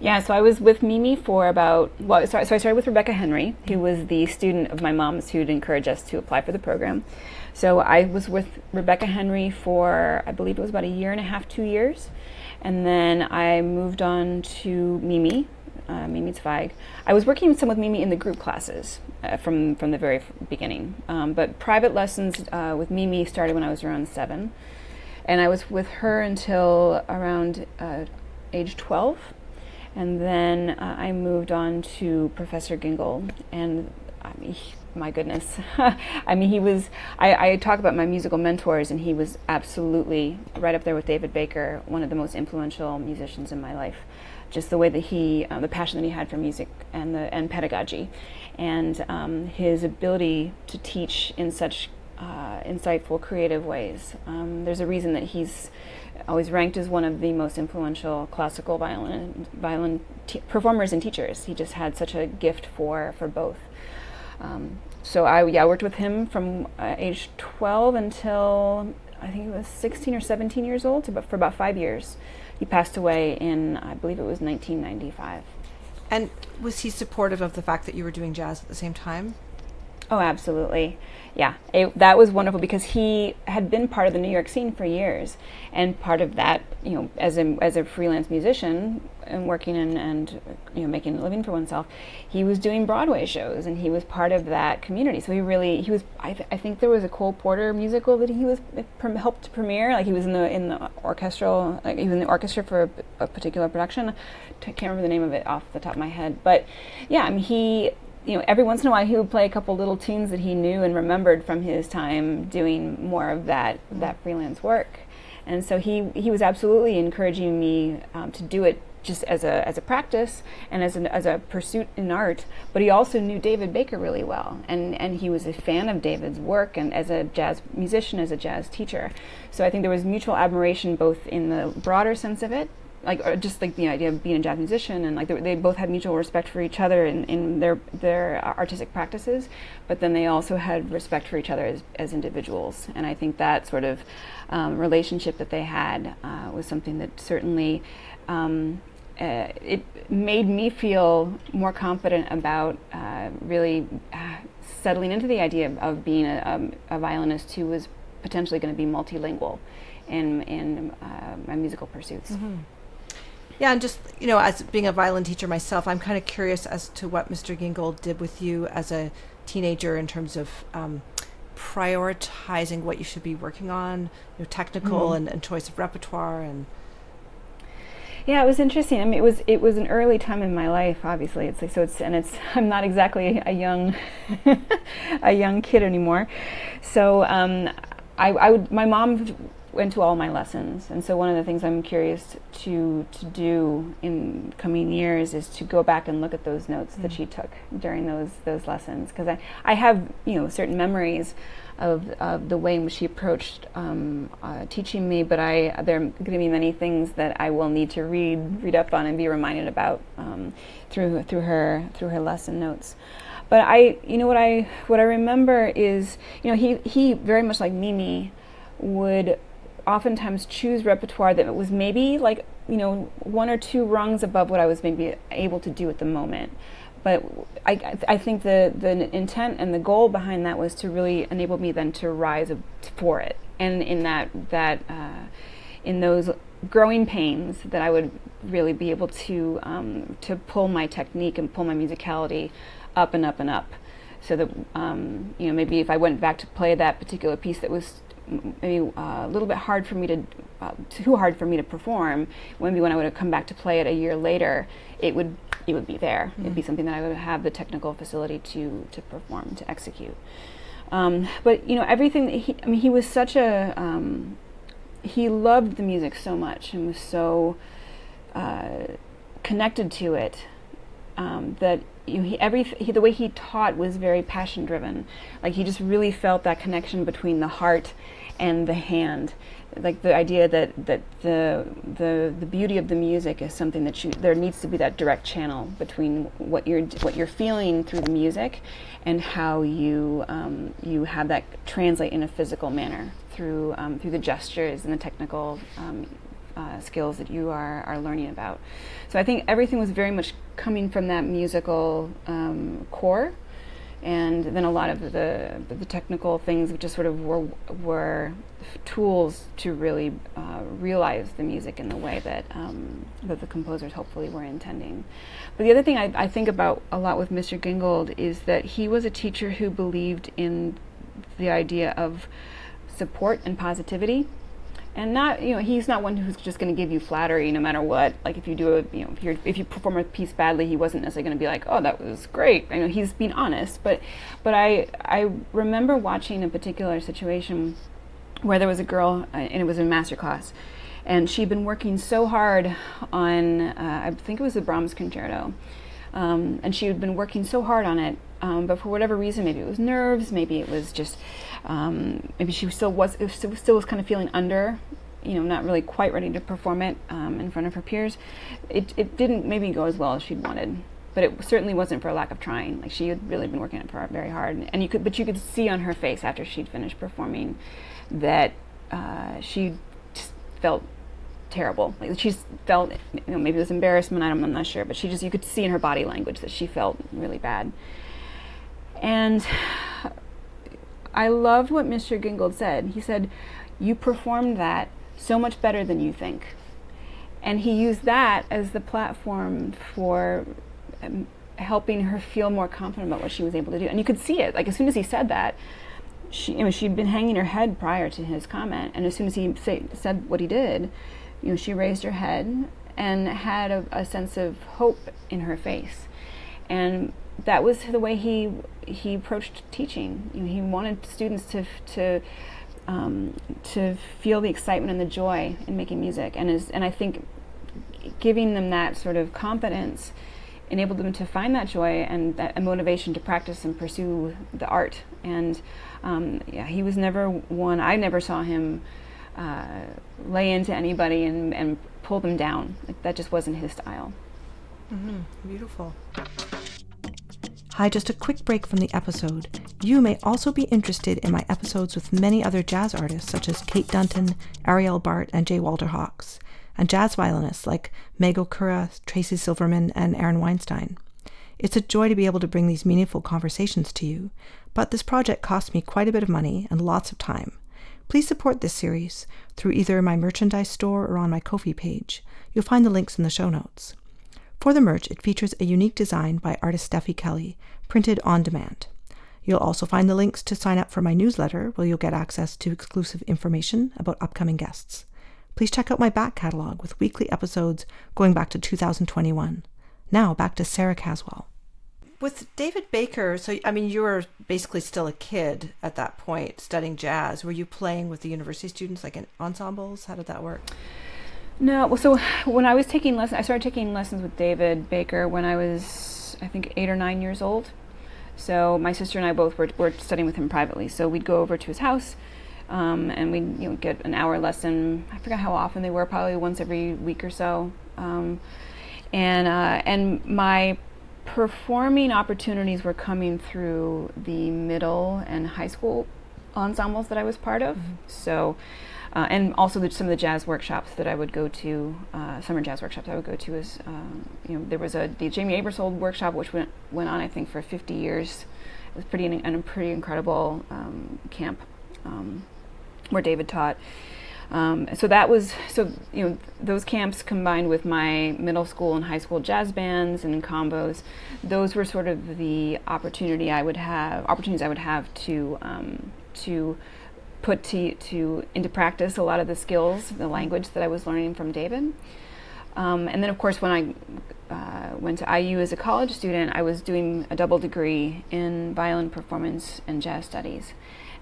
Yeah, so I was with Mimi for so I started with Rebecca Henry, who was the student of my mom's who'd encouraged us to apply for the program. So I was with Rebecca Henry for, I believe it was about 1.5 to 2 years. And then I moved on to Mimi Zweig. I was working some with Mimi in the group classes from the very beginning. But private lessons with Mimi started when I was around 7. And I was with her until around age 12. And then I moved on to Professor Gingold. And my goodness. He was, I talk about my musical mentors, and he was absolutely right up there with David Baker, one of the most influential musicians in my life. Just the way that the passion that he had for music and pedagogy, and his ability to teach in such insightful, creative ways. There's a reason that he's always ranked as one of the most influential classical violin performers and teachers. He just had such a gift for both. So I worked with him from age 12 until I think it was 16 or 17 years old, for about 5 years. He passed away in, I believe it was 1995. And was he supportive of the fact that you were doing jazz at the same time? Oh, absolutely. Yeah, that was wonderful because he had been part of the New York scene for years, and part of that, as a freelance musician and working and making a living for oneself, he was doing Broadway shows, and he was part of that community. So he was. I think there was a Cole Porter musical that he was helped to premiere. Like he was in the orchestral, he was in the orchestra for a particular production. I can't remember the name of it off the top of my head, but yeah, he. Every once in a while he would play a couple little tunes that he knew and remembered from his time doing more of that freelance work. And so he was absolutely encouraging me to do it just as a practice and as a pursuit in art. But he also knew David Baker really well, and he was a fan of David's work, and as a jazz musician, as a jazz teacher. So I think there was mutual admiration both in the broader sense of it, or just like the idea of being a jazz musician, and like they both had mutual respect for each other in their artistic practices, but then they also had respect for each other as individuals. And I think that sort of relationship that they had was something that certainly it made me feel more confident about really settling into the idea of being a violinist who was potentially going to be multilingual in my musical pursuits. Mm-hmm. Yeah, and just, as being a violin teacher myself, I'm kind of curious as to what Mr. Gingold did with you as a teenager in terms of prioritizing what you should be working on, technical and choice of repertoire. And yeah, it was interesting. I mean, it was an early time in my life. Obviously, I'm not exactly a young a young kid anymore. So my mom went to all my lessons, and so one of the things I'm curious to do in coming years is to go back and look at those notes that she took during those lessons, because I have certain memories of the way in which she approached teaching me, but there are going to be many things that I will need to read up on and be reminded about through her lesson notes. But what I remember is, he very much like Mimi would oftentimes choose repertoire that was maybe like, one or two rungs above what I was maybe able to do at the moment. But I think the intent and the goal behind that was to really enable me then to rise for it. And in in those growing pains, that I would really be able to pull my technique and pull my musicality up and up and up, so that maybe if I went back to play that particular piece that was maybe a little bit hard for me too hard for me to perform, maybe when I would have come back to play it a year later, it would be there. Mm-hmm. It'd be something that I would have the technical facility to perform, to execute. But everything that he was such a he loved the music so much and was so connected to it, that the way he taught was very passion driven. Like, he just really felt that connection between the heart and the hand. Like, the idea that the beauty of the music is something that there needs to be that direct channel between what you're feeling through the music and how you have that translate in a physical manner through the gestures and the technical skills that you are learning about. So I think everything was very much coming from that musical core, and then a lot of the technical things just sort of were tools to really realize the music in the way that the composers hopefully were intending. But the other thing I think about a lot with Mr. Gingold is that he was a teacher who believed in the idea of support and positivity. And not, he's not one who's just going to give you flattery no matter what. Like, if you do if you perform a piece badly, he wasn't necessarily going to be like, "Oh, that was great." He's being honest. But I remember watching a particular situation where there was a girl, and it was a master class, and she'd been working so hard on, I think it was the Brahms Concerto, and she had been working so hard on it, but for whatever reason, maybe it was nerves, maybe it was just, maybe she still was kind of feeling under, not really quite ready to perform it in front of her peers. It didn't maybe go as well as she'd wanted, but it certainly wasn't for a lack of trying. Like, she had really been working on it very hard, and you could see on her face after she'd finished performing that she just felt terrible. Like, she felt, maybe it was embarrassment, I'm not sure, but you could see in her body language that she felt really bad. And I loved what Mr. Gingold said. He said, "You performed that so much better than you think." And he used that as the platform for helping her feel more confident about what she was able to do. And you could see it. Like, as soon as he said that, she'd been hanging her head prior to his comment, and as soon as he said what he did, she raised her head and had a sense of hope in her face. And that was the way he approached teaching. He wanted students to feel the excitement and the joy in making music, and I think giving them that sort of confidence enabled them to find that joy and that motivation to practice and pursue the art. And he was never one. I never saw him lay into anybody and pull them down. Like, that just wasn't his style. Mm-hmm. Beautiful. Hi, just a quick break from the episode. You may also be interested in my episodes with many other jazz artists such as Kate Dunton, Ariel Bart, and J. Walter Hawks, and jazz violinists like Meg Okura, Tracy Silverman, and Aaron Weinstein. It's a joy to be able to bring these meaningful conversations to you, but this project cost me quite a bit of money and lots of time. Please support this series through either my merchandise store or on my Ko-fi page. You'll find the links in the show notes. For the merch, it features a unique design by artist Steffi Kelly, printed on demand. You'll also find the links to sign up for my newsletter, where you'll get access to exclusive information about upcoming guests. Please check out my back catalog with weekly episodes going back to 2021. Now, back to Sara Caswell. With David Baker, so I mean, you were basically still a kid at that point studying jazz. Were you playing with the university students, like in ensembles? How did that work? No, well, so when I was taking lessons, I started taking lessons with David Baker when I was, I think, 8 or 9 years old. So my sister and I both were studying with him privately. So we'd go over to his house, and we'd get an hour lesson. I forgot how often they were, probably once every week or so. And my performing opportunities were coming through the middle and high school ensembles that I was part of. Mm-hmm. So, and also some of the jazz workshops that I would go to, summer jazz workshops I would go to was, there was the Jamey Abersold workshop, which went on, I think, for 50 years. It was pretty incredible camp where David taught. So those camps combined with my middle school and high school jazz bands and combos, those were sort of the opportunities I would have to put into practice a lot of the skills, the language that I was learning from David. And then, of course, when I went to IU as a college student, I was doing a double degree in violin performance and jazz studies.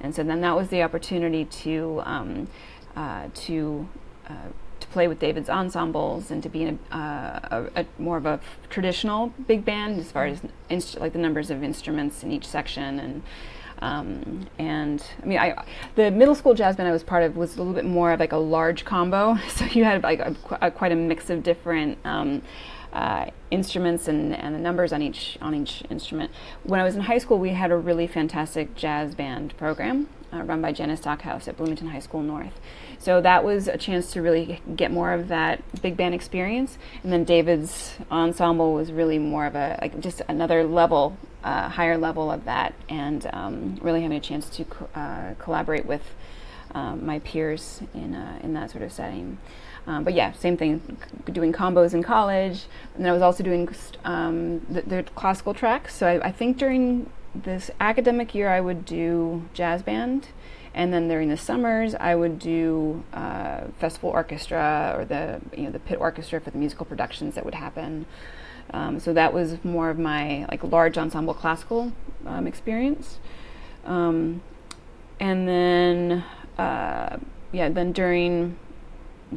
And so then that was the opportunity to play with David's ensembles and to be in a more of a traditional big band as far as like the numbers of instruments in each section. And I mean, the middle school jazz band I was part of was a little bit more of like a large combo. So you had like quite a mix of different instruments and the numbers on each instrument. When I was in high school, we had a really fantastic jazz band program run by Janis Stockhouse at Bloomington High School North. So that was a chance to really get more of that big band experience. And then David's ensemble was really more of just another level, higher level of that, and really having a chance to collaborate with my peers in that sort of setting. But yeah, same thing, doing combos in college. And then I was also doing the classical tracks. So I think during this academic year I would do jazz band, and then during the summers I would do festival orchestra or the pit orchestra for the musical productions that would happen. So that was more of my like large ensemble classical experience. And then then during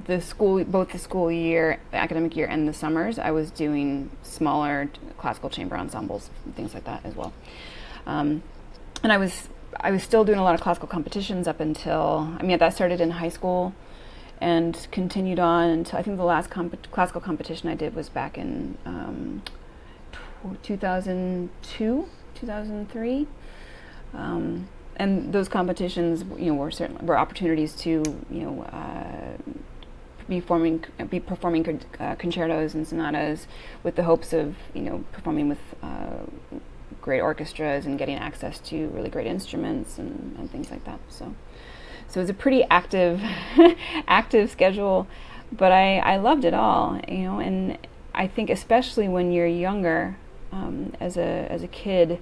the school, both the school year, the academic year, and the summers, I was doing smaller classical chamber ensembles and things like that as well. And I was still doing a lot of classical competitions up until, that started in high school and continued on until I think the last classical competition I did was back in 2002, 2003. And those competitions, were opportunities to, be performing concertos and sonatas with the hopes of, performing with great orchestras and getting access to really great instruments and things like that. So it was a pretty active schedule, but I loved it all, and I think especially when you're younger, as a kid,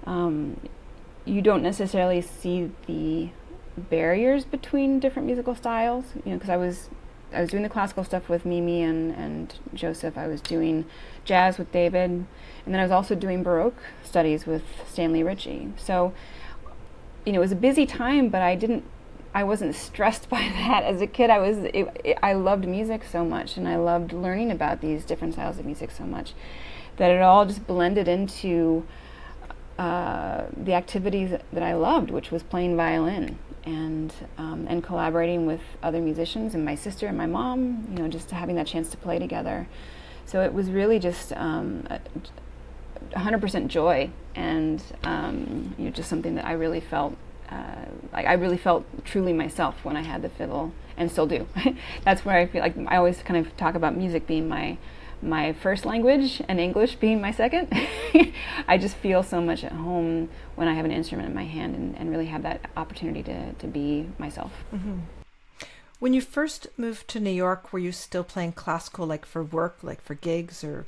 you don't necessarily see the barriers between different musical styles, because I was doing the classical stuff with Mimi and Joseph. I was doing jazz with David, and then I was also doing Baroque studies with Stanley Ritchie. So, it was a busy time, but I wasn't stressed by that as a kid. I loved music so much, and I loved learning about these different styles of music so much that it all just blended into the activities that I loved, which was playing violin and collaborating with other musicians and my sister and my mom, just having that chance to play together. So it was really just 100% joy, and just something that I really felt I really felt truly myself when I had the fiddle, and still do. That's where I feel like I always kind of talk about music being my first language and English being my second. I just feel so much at home when I have an instrument in my hand and really have that opportunity to be myself. Mm-hmm. When you first moved to New York, were you still playing classical, like for work, like for gigs, or?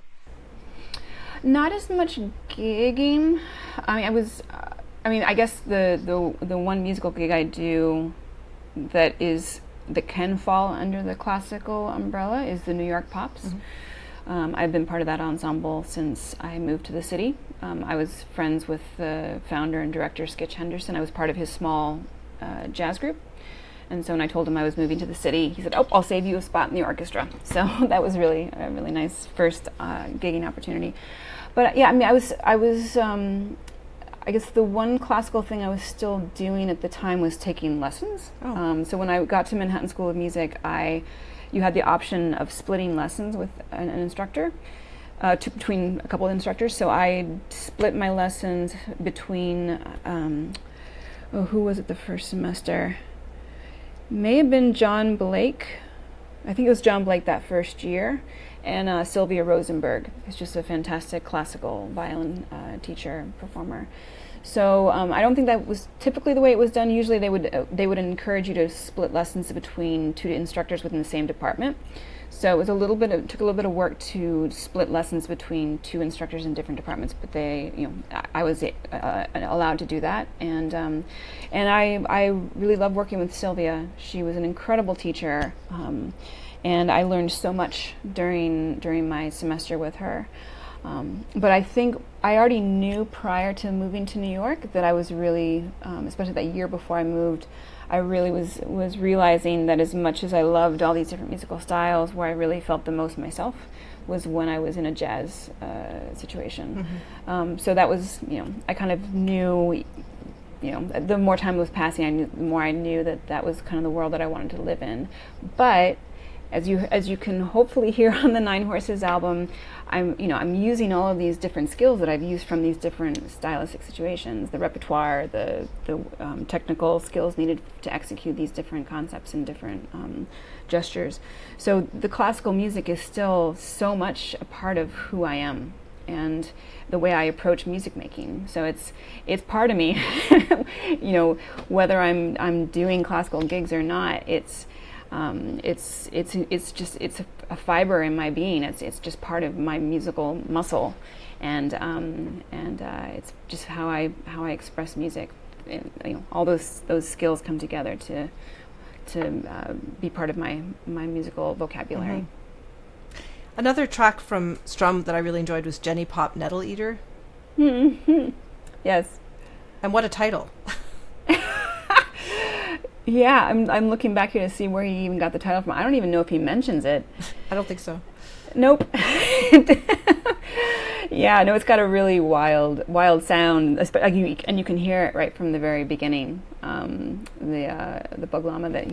Not as much gigging. I guess the one musical gig I do that can fall under the classical umbrella is the New York Pops. Mm-hmm. I've been part of that ensemble since I moved to the city. I was friends with the founder and director, Skitch Henderson. I was part of his small jazz group. And so when I told him I was moving to the city, he said, "Oh, I'll save you a spot in the orchestra." So that was really a really nice first gigging opportunity. But yeah, I mean, I guess the one classical thing I was still doing at the time was taking lessons. Oh. So when I got to Manhattan School of Music, you had the option of splitting lessons with an instructor, between a couple of instructors. So I split my lessons between, who was it the first semester? May have been John Blake. I think it was John Blake that first year, and Sylvia Rosenberg, who's just a fantastic classical violin teacher, performer. So I don't think that was typically the way it was done. Usually they would encourage you to split lessons between two instructors within the same department. So it was took a little bit of work to split lessons between two instructors in different departments. But I was allowed to do that, and I really loved working with Sylvia. She was an incredible teacher, and I learned so much during my semester with her. But I think I already knew prior to moving to New York that I was really, especially that year before I moved, I really was realizing that as much as I loved all these different musical styles, where I really felt the most myself was when I was in a jazz situation. Mm-hmm. So that was, I kind of knew, the more time was passing, the more I knew that was kind of the world that I wanted to live in. But as you can hopefully hear on the Nine Horses album, I'm using all of these different skills that I've used from these different stylistic situations, the repertoire, the technical skills needed to execute these different concepts and different gestures. So the classical music is still so much a part of who I am and the way I approach music making. So it's part of me. Whether I'm doing classical gigs or not, it's a fiber in my being. It's just part of my musical muscle, and it's just how I express music. And, all those skills come together to be part of my musical vocabulary. Mm-hmm. Another track from Strum that I really enjoyed was Jennie Pop Nettle-Eater. Mm-hmm. Yes. And what a title. Yeah, I'm looking back here to see where he even got the title from. I don't even know if he mentions it. I don't think so. Nope. Yeah, no, it's got a really wild sound, and you can hear it right from the very beginning. The baglama that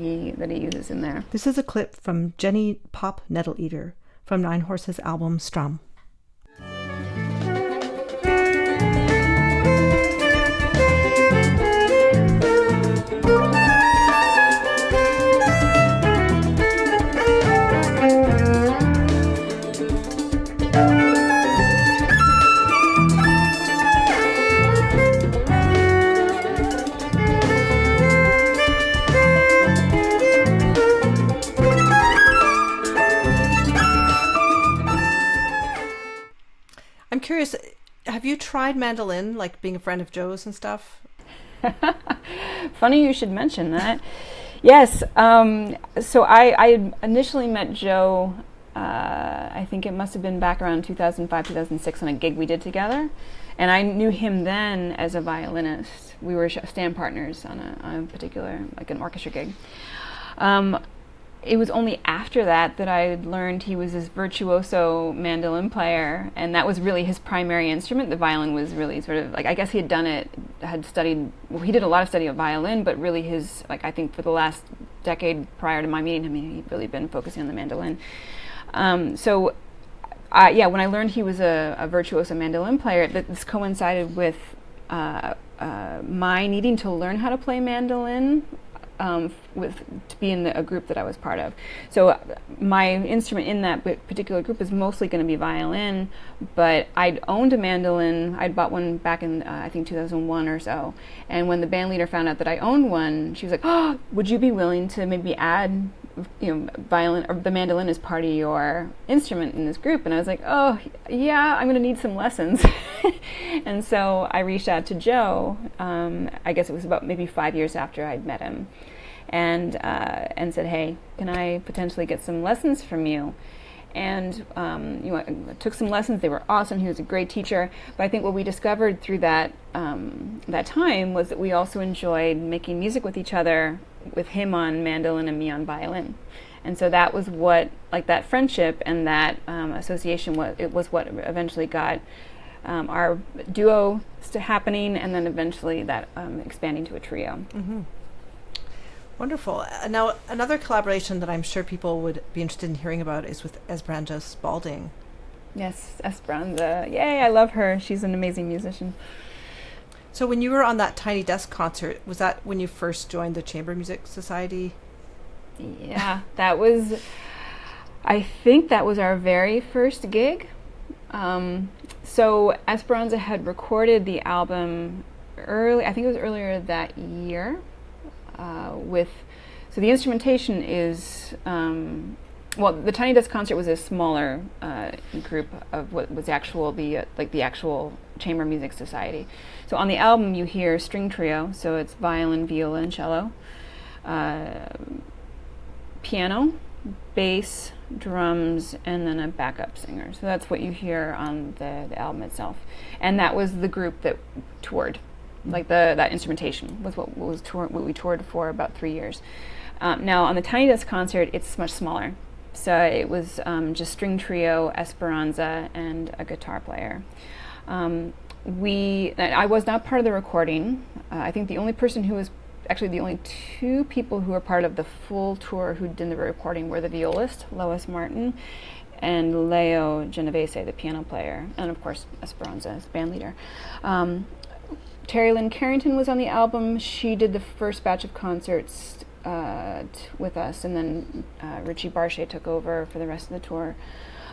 he uses in there. This is a clip from Jennie Pop Nettle-Eater from Nine Horses' album Strum. I'm curious, have you tried mandolin, like being a friend of Joe's and stuff? Funny you should mention that. Yes. So I initially met Joe, I think it must have been back around 2005, 2006 on a gig we did together. And I knew him then as a violinist. We were stand partners on a particular, like an orchestra gig. It was only after that I learned he was this virtuoso mandolin player, and that was really his primary instrument. The violin was really sort of like, I guess he had studied, he did a lot of study of violin, but really his, like, I think for the last decade prior to my meeting him, he'd really been focusing on the mandolin. When I learned he was a virtuoso mandolin player, this coincided with my needing to learn how to play mandolin to be in a group that I was part of. So my instrument in that particular group is mostly going to be violin, but I'd owned a mandolin. I'd bought one back in I think 2001 or so. And when the band leader found out that I owned one, she was like, "Oh, would you be willing to maybe add violin or the mandolin as part of your instrument in this group?" And I was like, "Oh yeah, I'm going to need some lessons." And so I reached out to Joe. I guess it was about maybe 5 years after I'd met him, and said, "Hey, can I potentially get some lessons from you?" and took some lessons. They were awesome. He was a great teacher. But I think what we discovered through that time was that we also enjoyed making music with each other, with him on mandolin and me on violin. And so that was what, like, that friendship and that association was what eventually got our duo happening, and then eventually that expanding to a trio. Mm-hmm. Wonderful. Now, another collaboration that I'm sure people would be interested in hearing about is with Esperanza Spalding. Yes, Esperanza. Yay, I love her. She's an amazing musician. So when you were on that Tiny Desk concert, was that when you first joined the Chamber Music Society? Yeah, I think that was our very first gig. So Esperanza had recorded the album I think it was earlier that year, so the instrumentation is, the Tiny Desk concert was a smaller group of what was the actual Chamber Music Society. So on the album you hear string trio, so it's violin, viola, and cello, piano, bass, drums, and then a backup singer. So that's what you hear on the album itself. And that was the group that toured. Like that instrumentation was what we toured for about 3 years. Now on the Tiny Desk concert, it's much smaller. So it was just string trio, Esperanza, and a guitar player. I was not part of the recording. I think the only two people who were part of the full tour who did the recording were the violist, Lois Martin, and Leo Genovese, the piano player, and of course Esperanza as band leader. Terry Lynn Carrington was on the album. She did the first batch of concerts with us, and then Richie Barchet took over for the rest of the tour.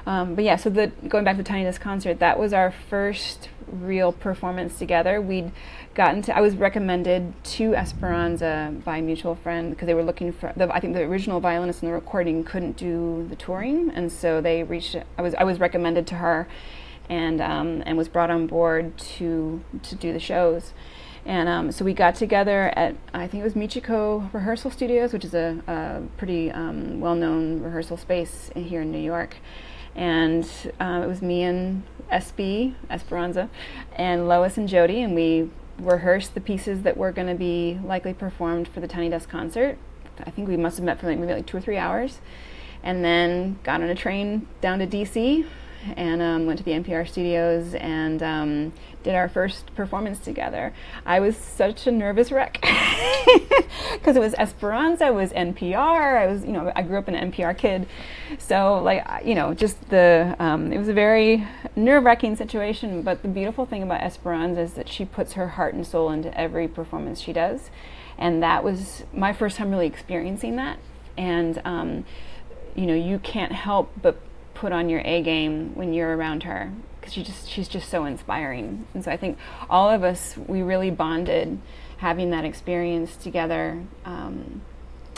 But yeah, so going back to Tiny Desk concert, that was our first real performance together. I was recommended to Esperanza by a mutual friend because they were looking for, I think the original violinist in the recording couldn't do the touring, and so I was recommended to her, and was brought on board to do the shows. And so we got together at, I think it was Michiko Rehearsal Studios, which is a pretty well-known rehearsal space here in New York. And it was me and Esperanza, and Lois and Jody, and we rehearsed the pieces that were going to be likely performed for the Tiny Desk concert. I think we must have met for maybe 2 or 3 hours, and then got on a train down to DC, and went to the NPR studios and did our first performance together. I was such a nervous wreck because it was Esperanza, it was NPR. I grew up an NPR kid, so it was a very nerve-wracking situation. But the beautiful thing about Esperanza is that she puts her heart and soul into every performance she does, and that was my first time really experiencing that. And you can't help but put on your A game when you're around her, because she's just so inspiring. And so I think all of us, we really bonded having that experience together.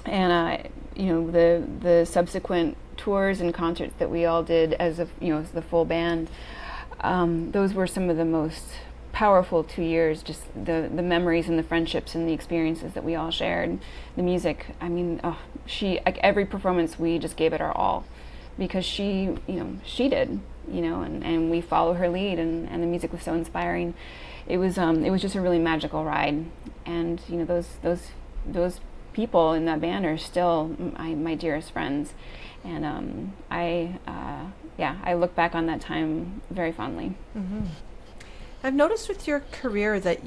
The subsequent tours and concerts that we all did as the full band, those were some of the most powerful 2 years. Just the memories and the friendships and the experiences that we all shared. The music, every performance we just gave it our all, because she did, and we follow her lead, and the music was so inspiring. It was just a really magical ride, and those people in that band are still my dearest friends, and I look back on that time very fondly. Mm-hmm. I've noticed with your career that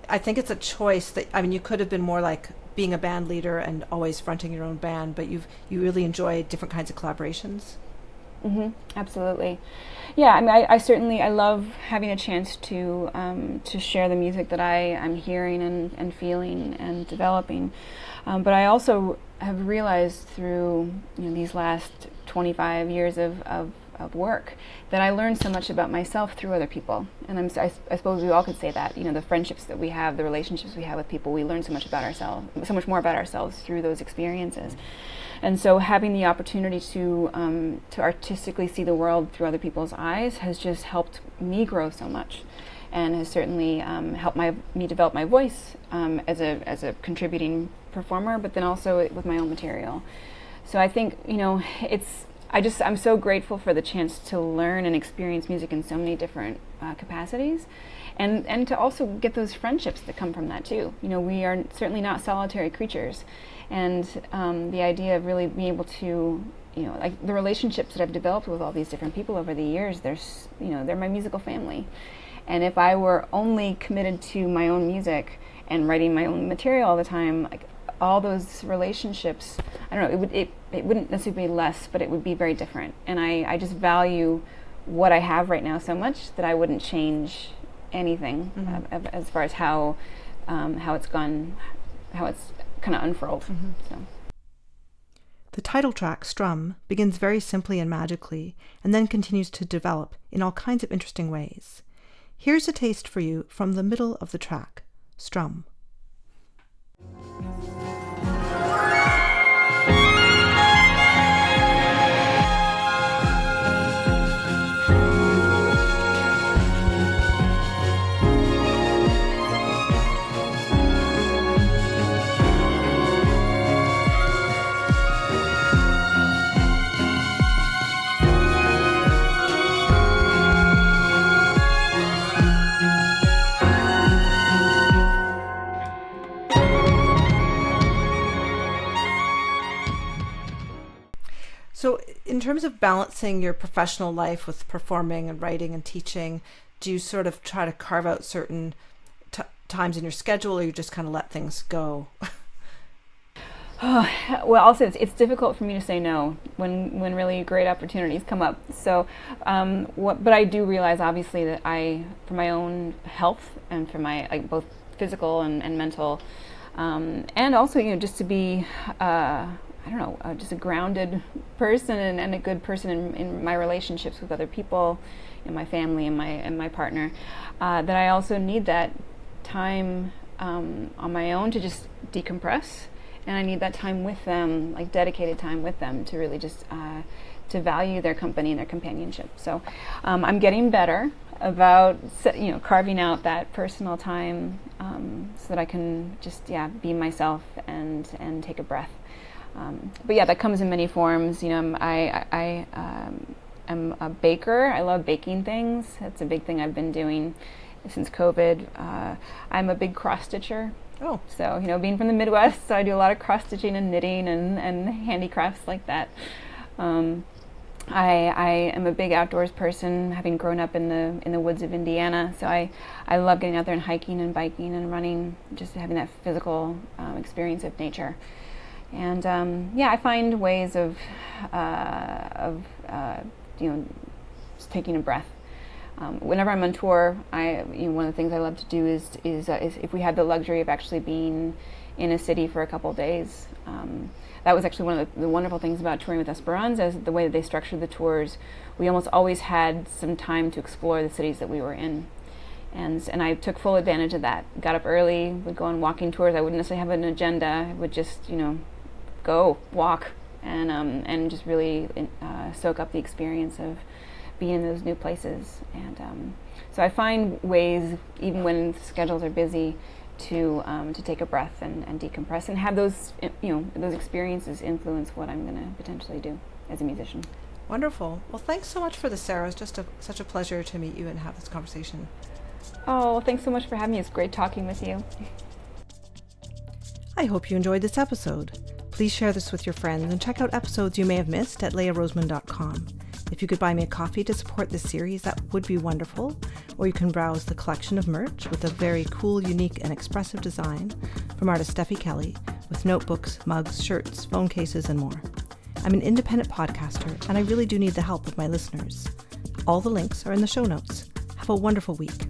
I think it's a choice that, you could have been more like being a band leader and always fronting your own band, but you really enjoy different kinds of collaborations. Mm-hmm. Absolutely. Yeah, I love having a chance to share the music that I'm hearing and feeling and developing. But I also have realized through these last 25 years of work that I learned so much about myself through other people. And I suppose we all could say that, the friendships that we have, the relationships we have with people, we learn so much more about ourselves through those experiences. And so having the opportunity to artistically see the world through other people's eyes has just helped me grow so much, and has certainly helped me develop my voice as a contributing performer, but then also with my own material. So I think I'm so grateful for the chance to learn and experience music in so many different capacities, and to also get those friendships that come from that too. We are certainly not solitary creatures, and the idea of really being able to, like the relationships that I've developed with all these different people over the years, they're my musical family. And if I were only committed to my own music and writing my own material all the time, like all those relationships, I don't know, it wouldn't necessarily be less, but it would be very different. And I just value what I have right now so much that I wouldn't change anything as far as how it's gone, how it's kind of unfurled. So. The title track, Strum, begins very simply and magically, and then continues to develop in all kinds of interesting ways. Here's a taste for you from the middle of the track, Strum. So in terms of balancing your professional life with performing and writing and teaching, do you sort of try to carve out certain times in your schedule, or you just kind of let things go? Well, also it's difficult for me to say no when really great opportunities come up. So, but I do realize obviously that for my own health and for my both physical and mental, and also just to be just a grounded person and a good person in my relationships with other people, in my family and my partner, that I also need that time on my own to just decompress, and I need that time with them, like dedicated time with them, to really just to value their company and their companionship. So I'm getting better about carving out that personal time so that I can just be myself and take a breath. But that comes in many forms. I am a baker. I love baking things. That's a big thing I've been doing since COVID. I'm a big cross stitcher. Oh. So, being from the Midwest, so I do a lot of cross stitching and knitting and handicrafts like that. I am a big outdoors person, having grown up in the woods of Indiana. So I love getting out there and hiking and biking and running, just having that physical experience of nature. And I find ways of just taking a breath. Whenever I'm on tour, one of the things I love to do is if we had the luxury of actually being in a city for a couple days. That was actually one of the wonderful things about touring with Esperanza, is the way that they structured the tours. We almost always had some time to explore the cities that we were in. And I took full advantage of that. Got up early, would go on walking tours. I wouldn't necessarily have an agenda. I would just, go walk and just really soak up the experience of being in those new places. And so I find ways, even when schedules are busy, to take a breath and decompress and have those those experiences influence what I'm going to potentially do as a musician. Wonderful. Well, thanks so much for this, Sarah. It's just such a pleasure to meet you and have this conversation. Oh, thanks so much for having me. It's great talking with you. I hope you enjoyed this episode. Please share this with your friends and check out episodes you may have missed at leahroseman.com. If you could buy me a coffee to support this series, that would be wonderful. Or you can browse the collection of merch with a very cool, unique, and expressive design from artist Steffi Kelly, with notebooks, mugs, shirts, phone cases, and more. I'm an independent podcaster, and I really do need the help of my listeners. All the links are in the show notes. Have a wonderful week.